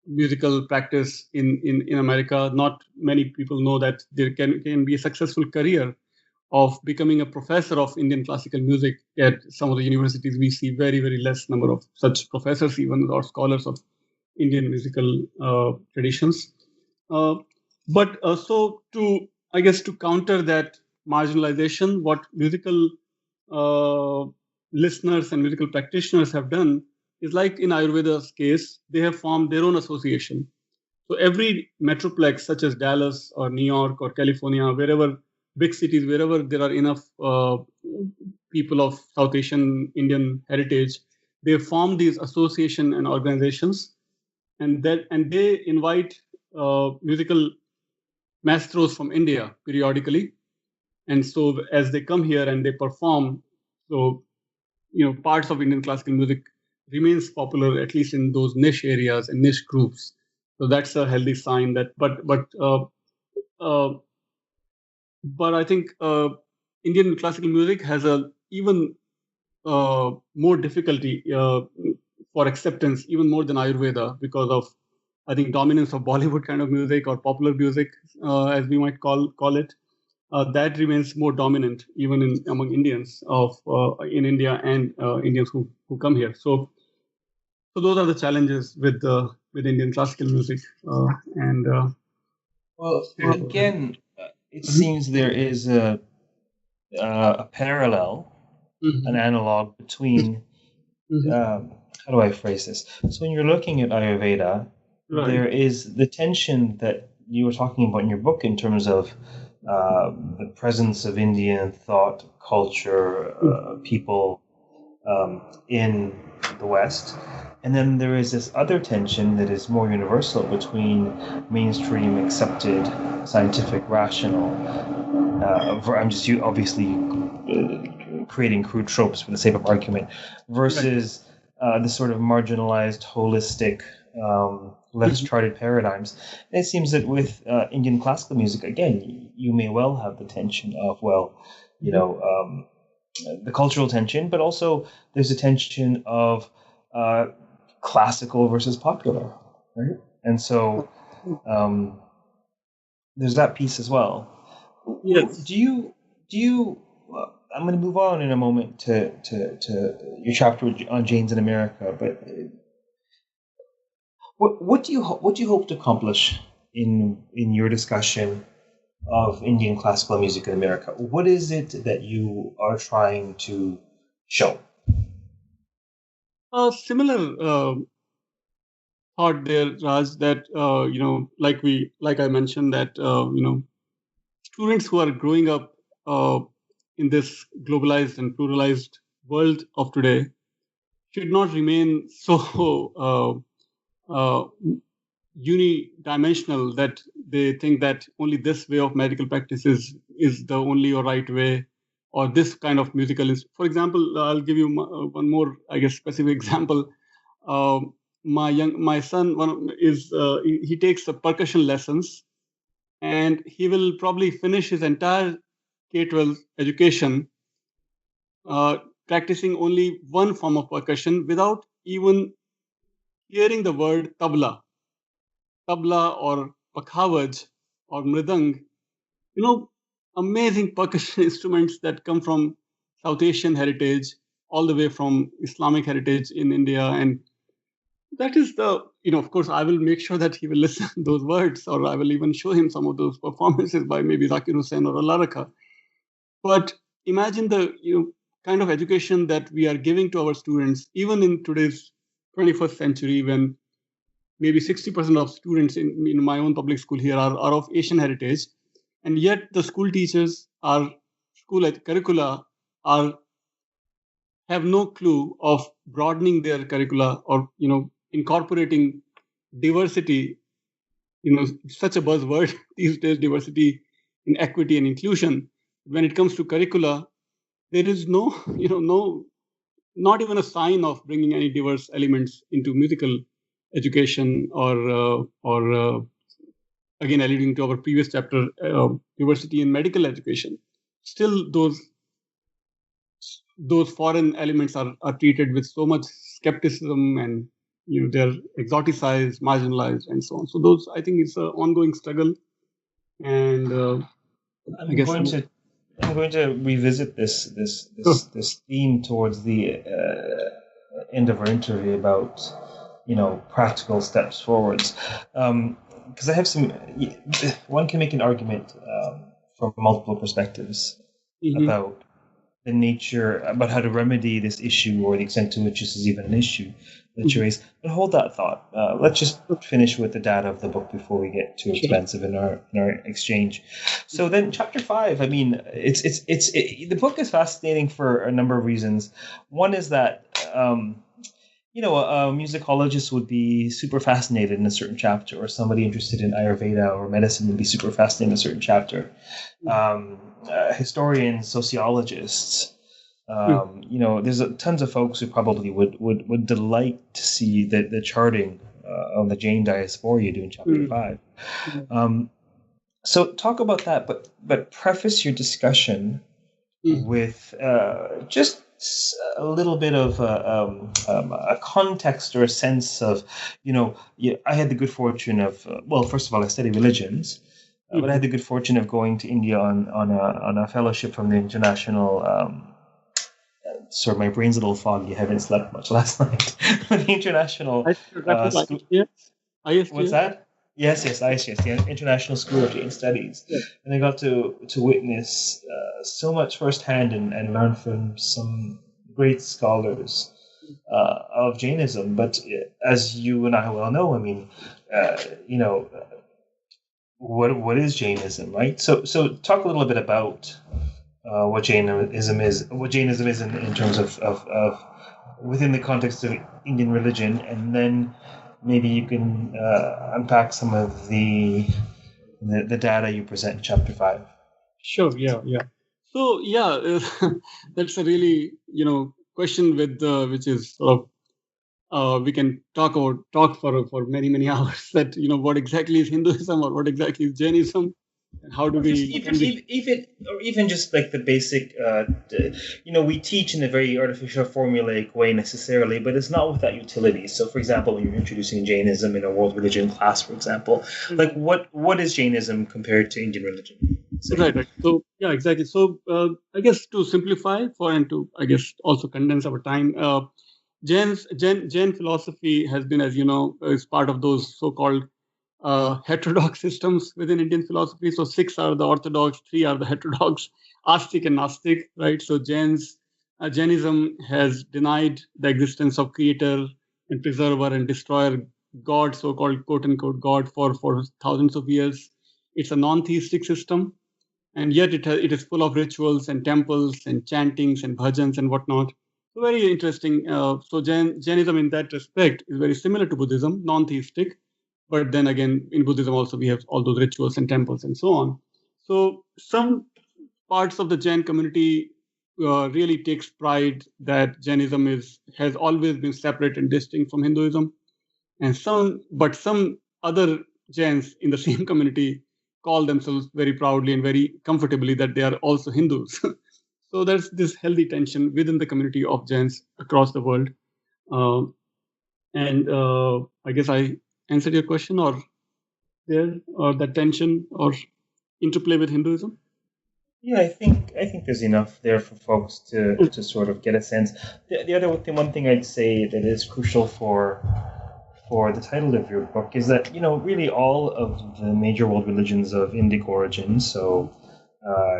musical practice in America. Not many people know that there can be a successful career of becoming a professor of Indian classical music at some of the universities. We see very less number of such professors, even or scholars of Indian musical traditions. So to counter that marginalization, what musical listeners and musical practitioners have done is, like in Ayurveda's case, they have formed their own association. So every metroplex, such as Dallas or New York or California, wherever big cities, wherever there are enough people of South Asian Indian heritage, they form these association and organizations, and they invite musical maestros from India periodically. And so as they come here and they perform, so parts of Indian classical music remains popular, at least in those niche areas and niche groups. So that's a healthy sign that, but but I think Indian classical music has a even more difficulty for acceptance, even more than Ayurveda, because of, I think, dominance of Bollywood kind of music or popular music, as we might call it. That remains more dominant even among Indians in India and Indians who come here. So those are the challenges with Indian classical music. Well, again, it seems there is a parallel, an analog between. How do I phrase this? So when you're looking at Ayurveda, Right. there is the tension that you were talking about in your book in terms of the presence of Indian thought, culture, people in the West. And then there is this other tension that is more universal between mainstream, accepted, scientific, rational. I'm just obviously creating crude tropes for the sake of argument, versus the sort of marginalized, holistic, less charted paradigms. And it seems that with Indian classical music, again, you may well have the tension of, the cultural tension, but also there's a tension of classical versus popular, right? And so there's that piece as well. Yes. Do you? I'm going to move on in a moment to your chapter on Jains in America, but what do you hope to accomplish in your discussion of Indian classical music in America? What is it that you are trying to show? A similar thought there, Raj, that like I mentioned, that students who are growing up in this globalized and pluralized world of today should not remain so unidimensional that they think that only this way of medical practice is the only or right way, or this kind of musical. For example, I'll give you one more, I guess, specific example. My son he takes the percussion lessons, and he will probably finish his entire K-12 education practicing only one form of percussion without even hearing the word tabla or pakhavaj or mridang. Amazing percussion instruments that come from South Asian heritage, all the way from Islamic heritage in India. And that is of course, I will make sure that he will listen to those words, or I will even show him some of those performances by maybe Zakir Hussain or Allah Rakha. But imagine the kind of education that we are giving to our students, even in today's 21st century, when maybe 60% of students in my own public school here are of Asian heritage, and yet the school teachers, our school curricula have no clue of broadening their curricula, or incorporating diversity. Such a buzzword these days, diversity in equity and inclusion. When it comes to curricula, there is no not even a sign of bringing any diverse elements into musical education, or again, alluding to our previous chapter, diversity in medical education. Still, those foreign elements are treated with so much skepticism, and they're exoticized, marginalized, and so on. So those, I think, it's an ongoing struggle, and I'm going to revisit this theme towards the end of our interview about practical steps forwards, because I have some. One can make an argument from multiple perspectives about the nature, about how to remedy this issue, or the extent to which this is even an issue that you raised. But hold that thought. Let's just finish with the data of the book before we get too expensive in our exchange. So then, chapter 5. I mean, the book is fascinating for a number of reasons. One is that a musicologist would be super fascinated in a certain chapter, or somebody interested in Ayurveda or medicine would be super fascinated in a certain chapter. Historians, sociologists, there's tons of folks who probably would delight to see the charting of the Jain diaspora you do in chapter 5. So talk about that, but preface your discussion with just a little bit of a context or a sense of, I had the good fortune of, first of all, I study religions, but I had the good fortune of going to India on a fellowship from the international. Sorry, my brain's a little foggy. I haven't slept much last night. The international school. What's that? Yes, ISGS, the International School of Jain Studies. Yes. And I got to witness so much firsthand and learn from some great scholars of Jainism. But as you and I well know, I mean, what is Jainism, right? So talk a little bit about what Jainism is in terms of within the context of Indian religion, and then maybe you can unpack some of the data you present in Chapter 5. Sure. Yeah. So that's a really question with which is sort of we can talk for many hours. That what exactly is Hinduism or what exactly is Jainism, and how do we even just like the basic we teach in a very artificial formulaic way necessarily, but it's not without utility. So for example, when you're introducing Jainism in a world religion class, for example, like what is Jainism compared to Indian religion? Right. So yeah, exactly. So I guess to simplify and to I guess also condense our time, Jain philosophy has been, as you know, is part of those so-called heterodox systems within Indian philosophy. So 6 are the orthodox, 3 are the heterodox, Astic and Gnostic, right? So Jainism has denied the existence of creator and preserver and destroyer God, so-called quote-unquote God, for thousands of years. It's a non-theistic system, and yet it is full of rituals and temples and chantings and bhajans and whatnot. So very interesting. So Jainism in that respect is very similar to Buddhism, non-theistic. But then again, in Buddhism also we have all those rituals and temples and so on. So some parts of the Jain community really takes pride that Jainism has always been separate and distinct from Hinduism, and some other Jains in the same community call themselves very proudly and very comfortably that they are also Hindus. So there's this healthy tension within the community of Jains across the world. And I guess I answered your question, or that tension or interplay with Hinduism. Yeah, I think there's enough there for folks to sort of get a sense. The one thing I'd say that is crucial for the title of your book is that really all of the major world religions of Indic origin, so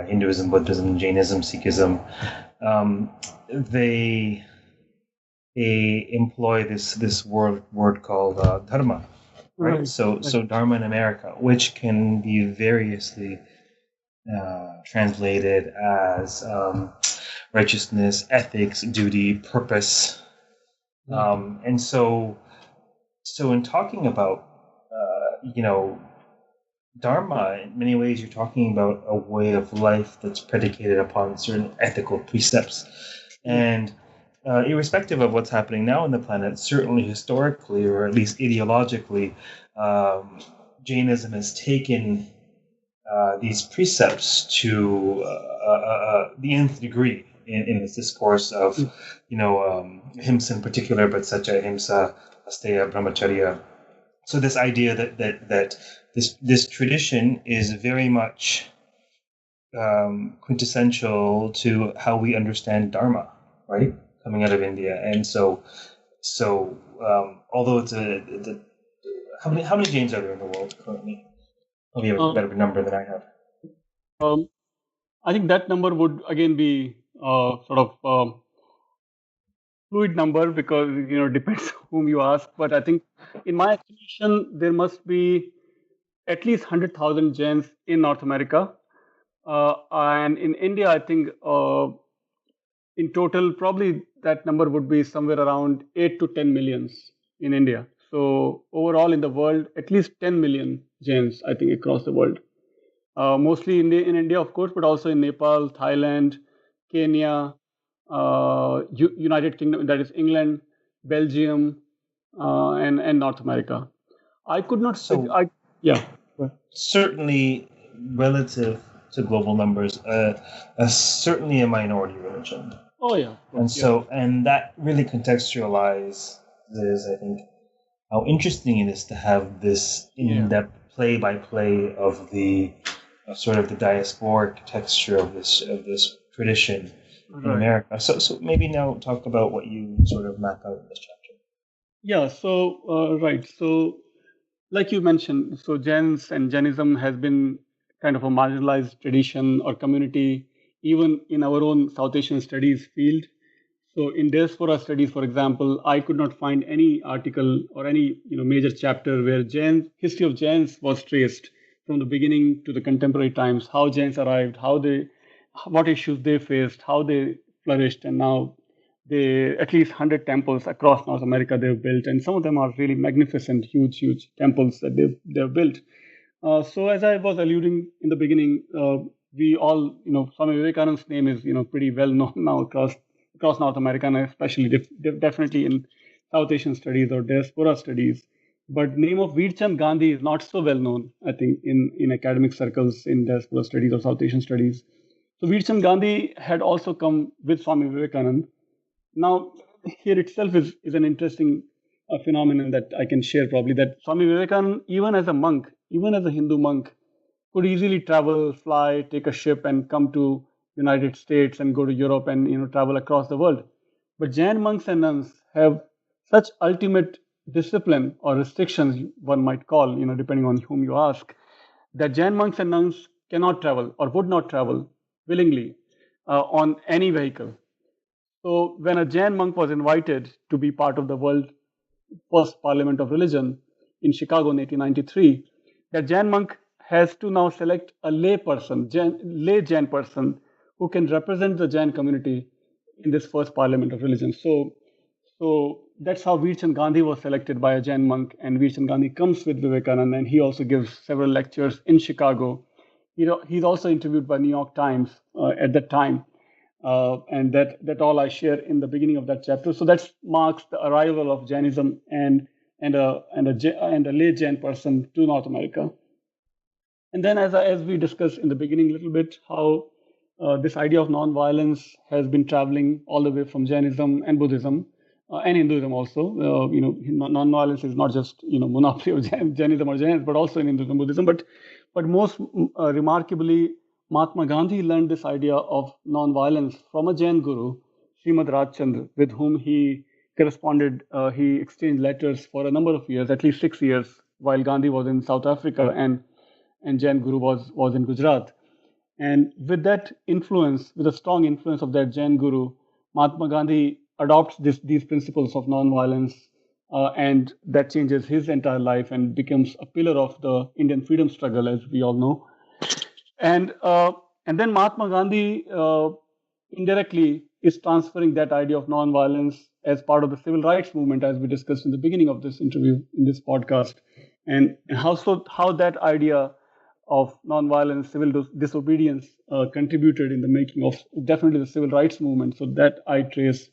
Hinduism, Buddhism, Jainism, Sikhism, they employ this word called Dharma, right? So Dharma in America, which can be variously translated as righteousness, ethics, duty, purpose, and so in talking about Dharma, in many ways you're talking about a way of life that's predicated upon certain ethical precepts, and irrespective of what's happening now on the planet, certainly historically or at least ideologically, Jainism has taken these precepts to the nth degree in this discourse of, himsa in particular, but sacha, ahimsa, asteya, brahmacharya. So this idea that this tradition is very much quintessential to how we understand Dharma, right, coming out of India. And so although it's how many Jains are there in the world currently? Maybe you have a better number than I have. I think that number would again be sort of fluid number because depends whom you ask. But I think in my estimation there must be at least 100,000 Jains in North America, and in India I think in total probably that number would be somewhere around 8 to 10 millions in India. So overall in the world, at least 10 million Jains, I think, across the world. Mostly in India, of course, but also in Nepal, Thailand, Kenya, United Kingdom, that is England, Belgium, and North America. I could not. Certainly, relative to global numbers, certainly a minority religion. Oh yeah. And so, and that really contextualizes, I think, how interesting it is to have this in-depth play-by-play of the sort of the diasporic texture of this tradition in America. So maybe now talk about what you sort of map out in this chapter. Yeah. So right. So like you mentioned, so Jains and Jainism has been kind of a marginalized tradition or community, even in our own South Asian studies field. So in Diaspora studies, for example, I could not find any article or any major chapter where history of Jains was traced from the beginning to the contemporary times, how Jains arrived, what issues they faced, how they flourished, and now they at least 100 temples across North America they've built, and some of them are really magnificent, huge temples that they've built. So as I was alluding in the beginning, we all, Swami Vivekananda's name is pretty well known now across North America, and especially definitely in South Asian studies or diaspora studies. But name of Veerchand Gandhi is not so well known, I think, in academic circles in diaspora studies or South Asian studies. So Veerchand Gandhi had also come with Swami Vivekananda. Now, here itself is an interesting phenomenon that I can share probably, that Swami Vivekananda, even as a monk, even as a Hindu monk, could easily travel, fly, take a ship and come to United States and go to Europe and travel across the world. But Jain monks and nuns have such ultimate discipline or restrictions, one might call, depending on whom you ask, that Jain monks and nuns cannot travel or would not travel willingly on any vehicle. So when a Jain monk was invited to be part of the world's first Parliament of Religion in Chicago in 1893, that Jain monk has to now select a lay Jain person who can represent the Jain community in this first Parliament of Religion. So that's how Veerchand Gandhi was selected by a Jain monk, and Veerchand Gandhi comes with Vivekananda, and he also gives several lectures in Chicago. He's also interviewed by New York Times at that time. And that all I share in the beginning of that chapter. So that marks the arrival of Jainism and a lay Jain person to North America. And then, as we discussed in the beginning a little bit, how this idea of non-violence has been traveling all the way from Jainism and Buddhism and Hinduism also. Non-violence is not just monopoly of Jainism or Jainism, but also in Hinduism and Buddhism. But most remarkably, Mahatma Gandhi learned this idea of non-violence from a Jain guru, Srimad Rajchandra, with whom he corresponded. He exchanged letters for a number of years, at least 6 years, while Gandhi was in South Africa and Jain guru was in Gujarat. And with that influence, with a strong influence of that Jain guru, Mahatma Gandhi adopts these principles of non-violence, and that changes his entire life and becomes a pillar of the Indian freedom struggle, as we all know. And then Mahatma Gandhi indirectly is transferring that idea of non-violence as part of the civil rights movement, as we discussed in the beginning of this interview, in this podcast, and how that idea of non-violence, civil disobedience contributed in the making of definitely the civil rights movement. So that I trace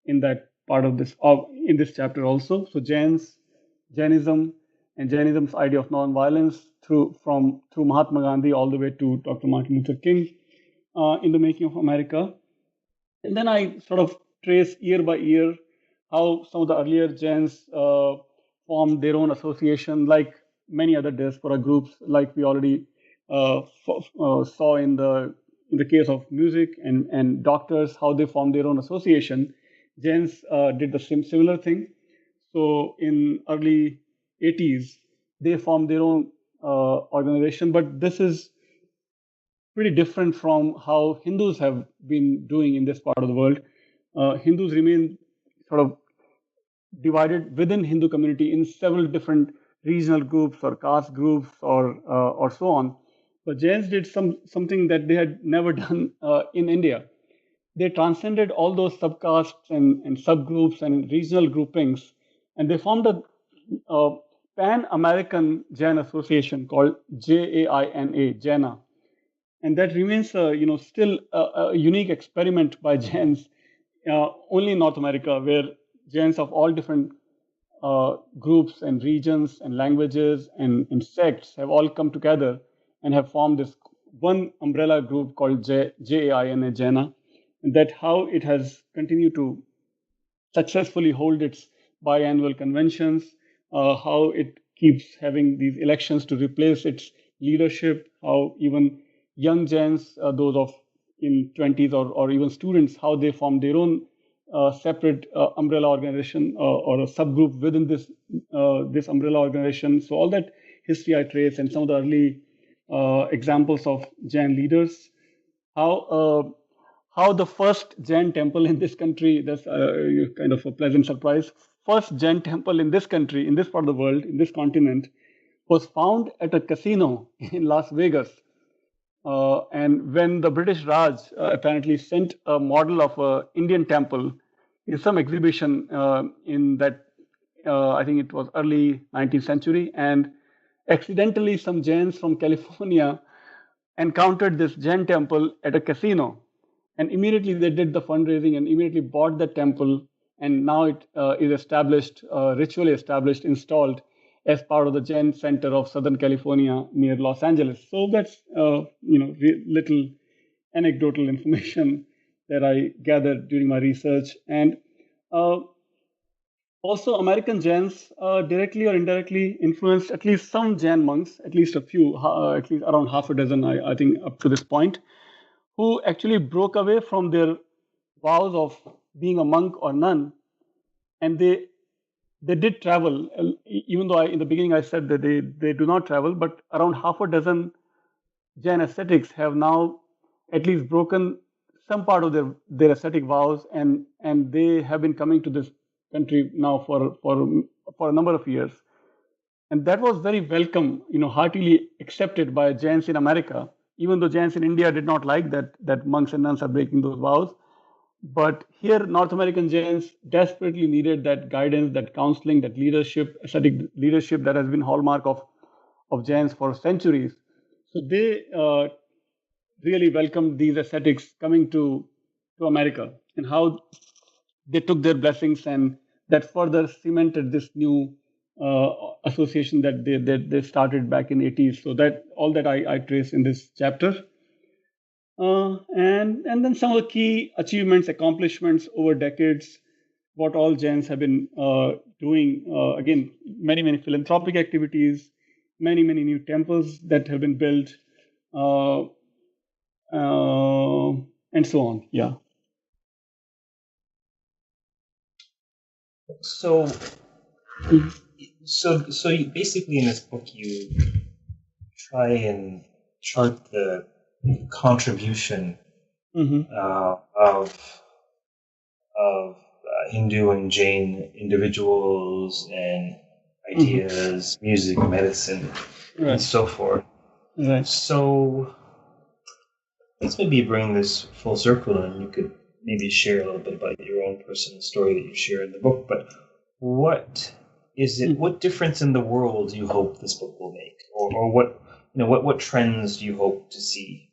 in that part of this, in this chapter also. So Jainism and Jainism's idea of non-violence through Mahatma Gandhi all the way to Dr. Martin Luther King in the making of America. And then I sort of trace year by year how some of the earlier Jains formed their own association, like many other diaspora groups, like we already saw in the case of music and doctors, how they formed their own association. Jains did the similar thing. So in early 80s, they formed their own organization, but this is pretty different from how Hindus have been doing in this part of the world. Hindus remain sort of divided within Hindu community in several different regional groups or caste groups or so on. But Jains did something that they had never done in India. They transcended all those subcastes and subgroups and regional groupings, and they formed a Pan-American Jain Association called JAINA, Jaina, and that remains still a unique experiment by Jains only in North America, where Jains of all different groups and regions and languages and sects have all come together and have formed this one umbrella group called JAINA, Jaina, and that how it has continued to successfully hold its biannual conventions, how it keeps having these elections to replace its leadership, how even young gens, those of in 20s or even students, how they form their own separate umbrella organization or a subgroup within this umbrella organization. So all that history I trace and some of the early examples of Jain leaders, how how the first Jain temple in this country, that's kind of a pleasant surprise. First Jain temple in this country, in this part of the world, in this continent, was found at a casino in Las Vegas. And when the British Raj apparently sent a model of an Indian temple in some exhibition in that, I think it was early 19th century, and accidentally some Jains from California encountered this Jain temple at a casino. And immediately they did the fundraising and immediately bought the temple. And now it is established, ritually established, installed as part of the Jain Center of Southern California near Los Angeles. So that's little anecdotal information that I gathered during my research. And also, American Jains directly or indirectly influenced at least some Jain monks, at least a few, at least around half a dozen, I think, up to this point, who actually broke away from their vows of being a monk or nun, and they did travel. Even though in the beginning I said that they do not travel, but around half a dozen Jain ascetics have now at least broken some part of their ascetic vows, and they have been coming to this country now for a number of years, and that was very welcome, heartily accepted by Jains in America. Even though Jains in India did not like that monks and nuns are breaking those vows, but here North American Jains desperately needed that guidance, that counseling, that leadership, ascetic leadership that has been hallmark of Jains for centuries. So they really welcomed these ascetics coming to America, and how they took their blessings, and that further cemented this new association that they started back in the 80s. So that all that I trace in this chapter. And then some of the key achievements, accomplishments over decades, what all Jains have been doing. Again, many philanthropic activities, many new temples that have been built, and so on. Yeah. So basically in this book you try and chart the contribution of Hindu and Jain individuals and ideas, music, medicine, and so forth. Right. So let's maybe bring this full circle, and you could maybe share a little bit about your own personal story that you share in the book. But what is it? What difference in the world do you hope this book will make, or what trends do you hope to see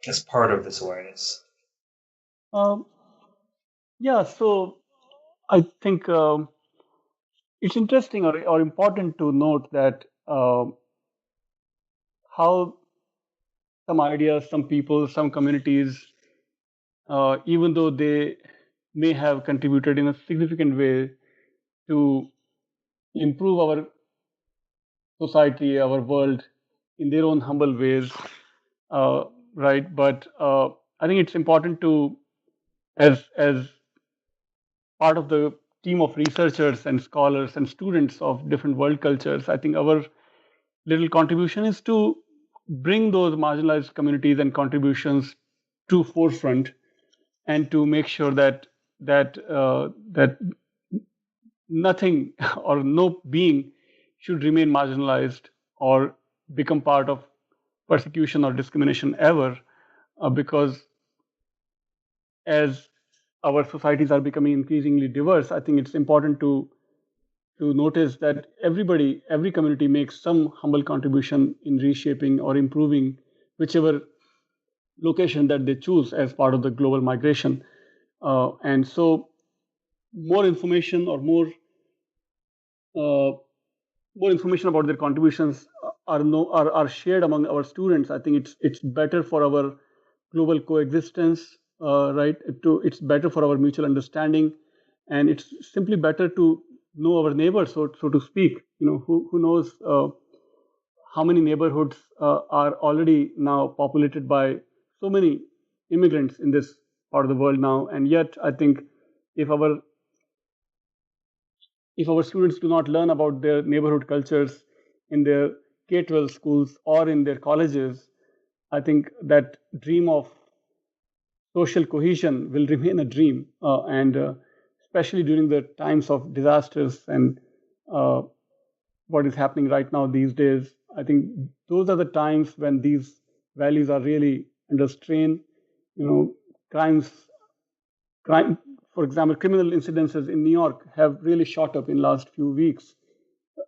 as part of this awareness? Yeah. So I think it's interesting or important to note that how some ideas, some people, some communities, even though they may have contributed in a significant way to improve our society, our world in their own humble ways, right? But I think it's important to, as part of the team of researchers and scholars and students of different world cultures, I think our little contribution is to bring those marginalized communities and contributions to forefront, and to make sure that nothing or no being should remain marginalized or become part of persecution or discrimination ever, because as our societies are becoming increasingly diverse, I think it's important to notice that every community makes some humble contribution in reshaping or improving whichever location that they choose as part of the global migration. And so more information or more information about their contributions are shared among our students, I think it's better for our global coexistence, right? It's better for our mutual understanding, and it's simply better to know our neighbors, so to speak. Who knows how many neighborhoods are already now populated by so many immigrants in this part of the world now, and yet I think if our students do not learn about their neighborhood cultures in their K-12 schools or in their colleges, I think that dream of social cohesion will remain a dream, and especially during the times of disasters and what is happening right now these days. I think those are the times when these values are really under strain. Crime, for example, criminal incidences in New York have really shot up in the last few weeks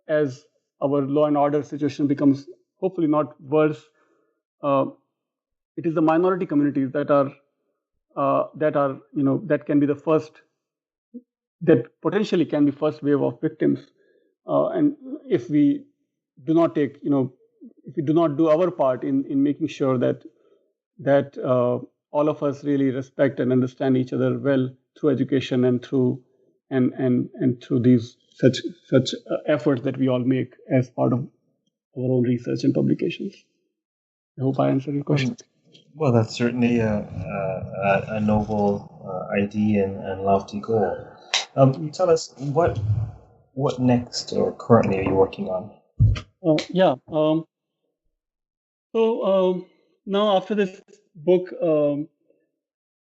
as our law and order situation becomes hopefully not worse. It is the minority communities that can be the first, that potentially can be first wave of victims. And if we do not take, if we do not do our part in making sure that all of us really respect and understand each other well through education and through these such efforts that we all make as part of our own research and publications. I hope I answered your question. Well, that's certainly a noble idea and lofty goal. Tell us what next or currently are you working on? So now after this book,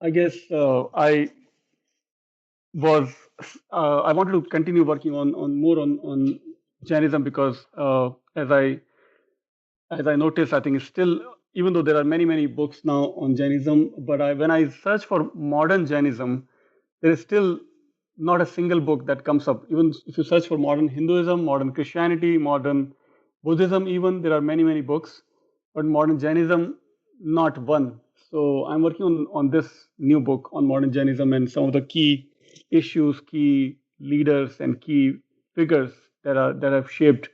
I guess I wanted to continue working on more on Jainism, because as I noticed, I think it's still, even though there are many books now on Jainism, but when I search for modern Jainism, there is still not a single book that comes up. Even if you search for modern Hinduism, modern Christianity, modern Buddhism, even there are many books, but modern Jainism, not one. So I'm working on this new book on modern Jainism and some of the key issues, key leaders, and key figures that have shaped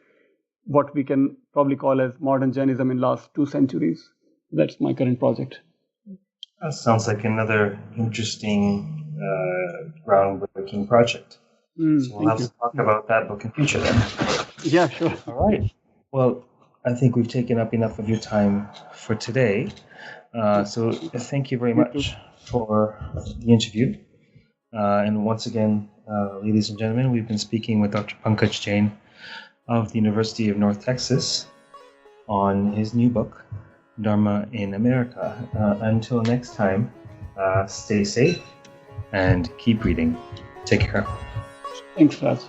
what we can probably call as modern Jainism in the last 2 centuries. That's my current project. That sounds like another interesting, groundbreaking project. So we'll have to talk about that book in future then. Yeah, sure. All right. Well, I think we've taken up enough of your time for today. So thank you very much for the interview. And once again, ladies and gentlemen, we've been speaking with Dr. Pankaj Jain of the University of North Texas on his new book, Dharma in America. Until next time, stay safe and keep reading. Take care. Thanks, Raj.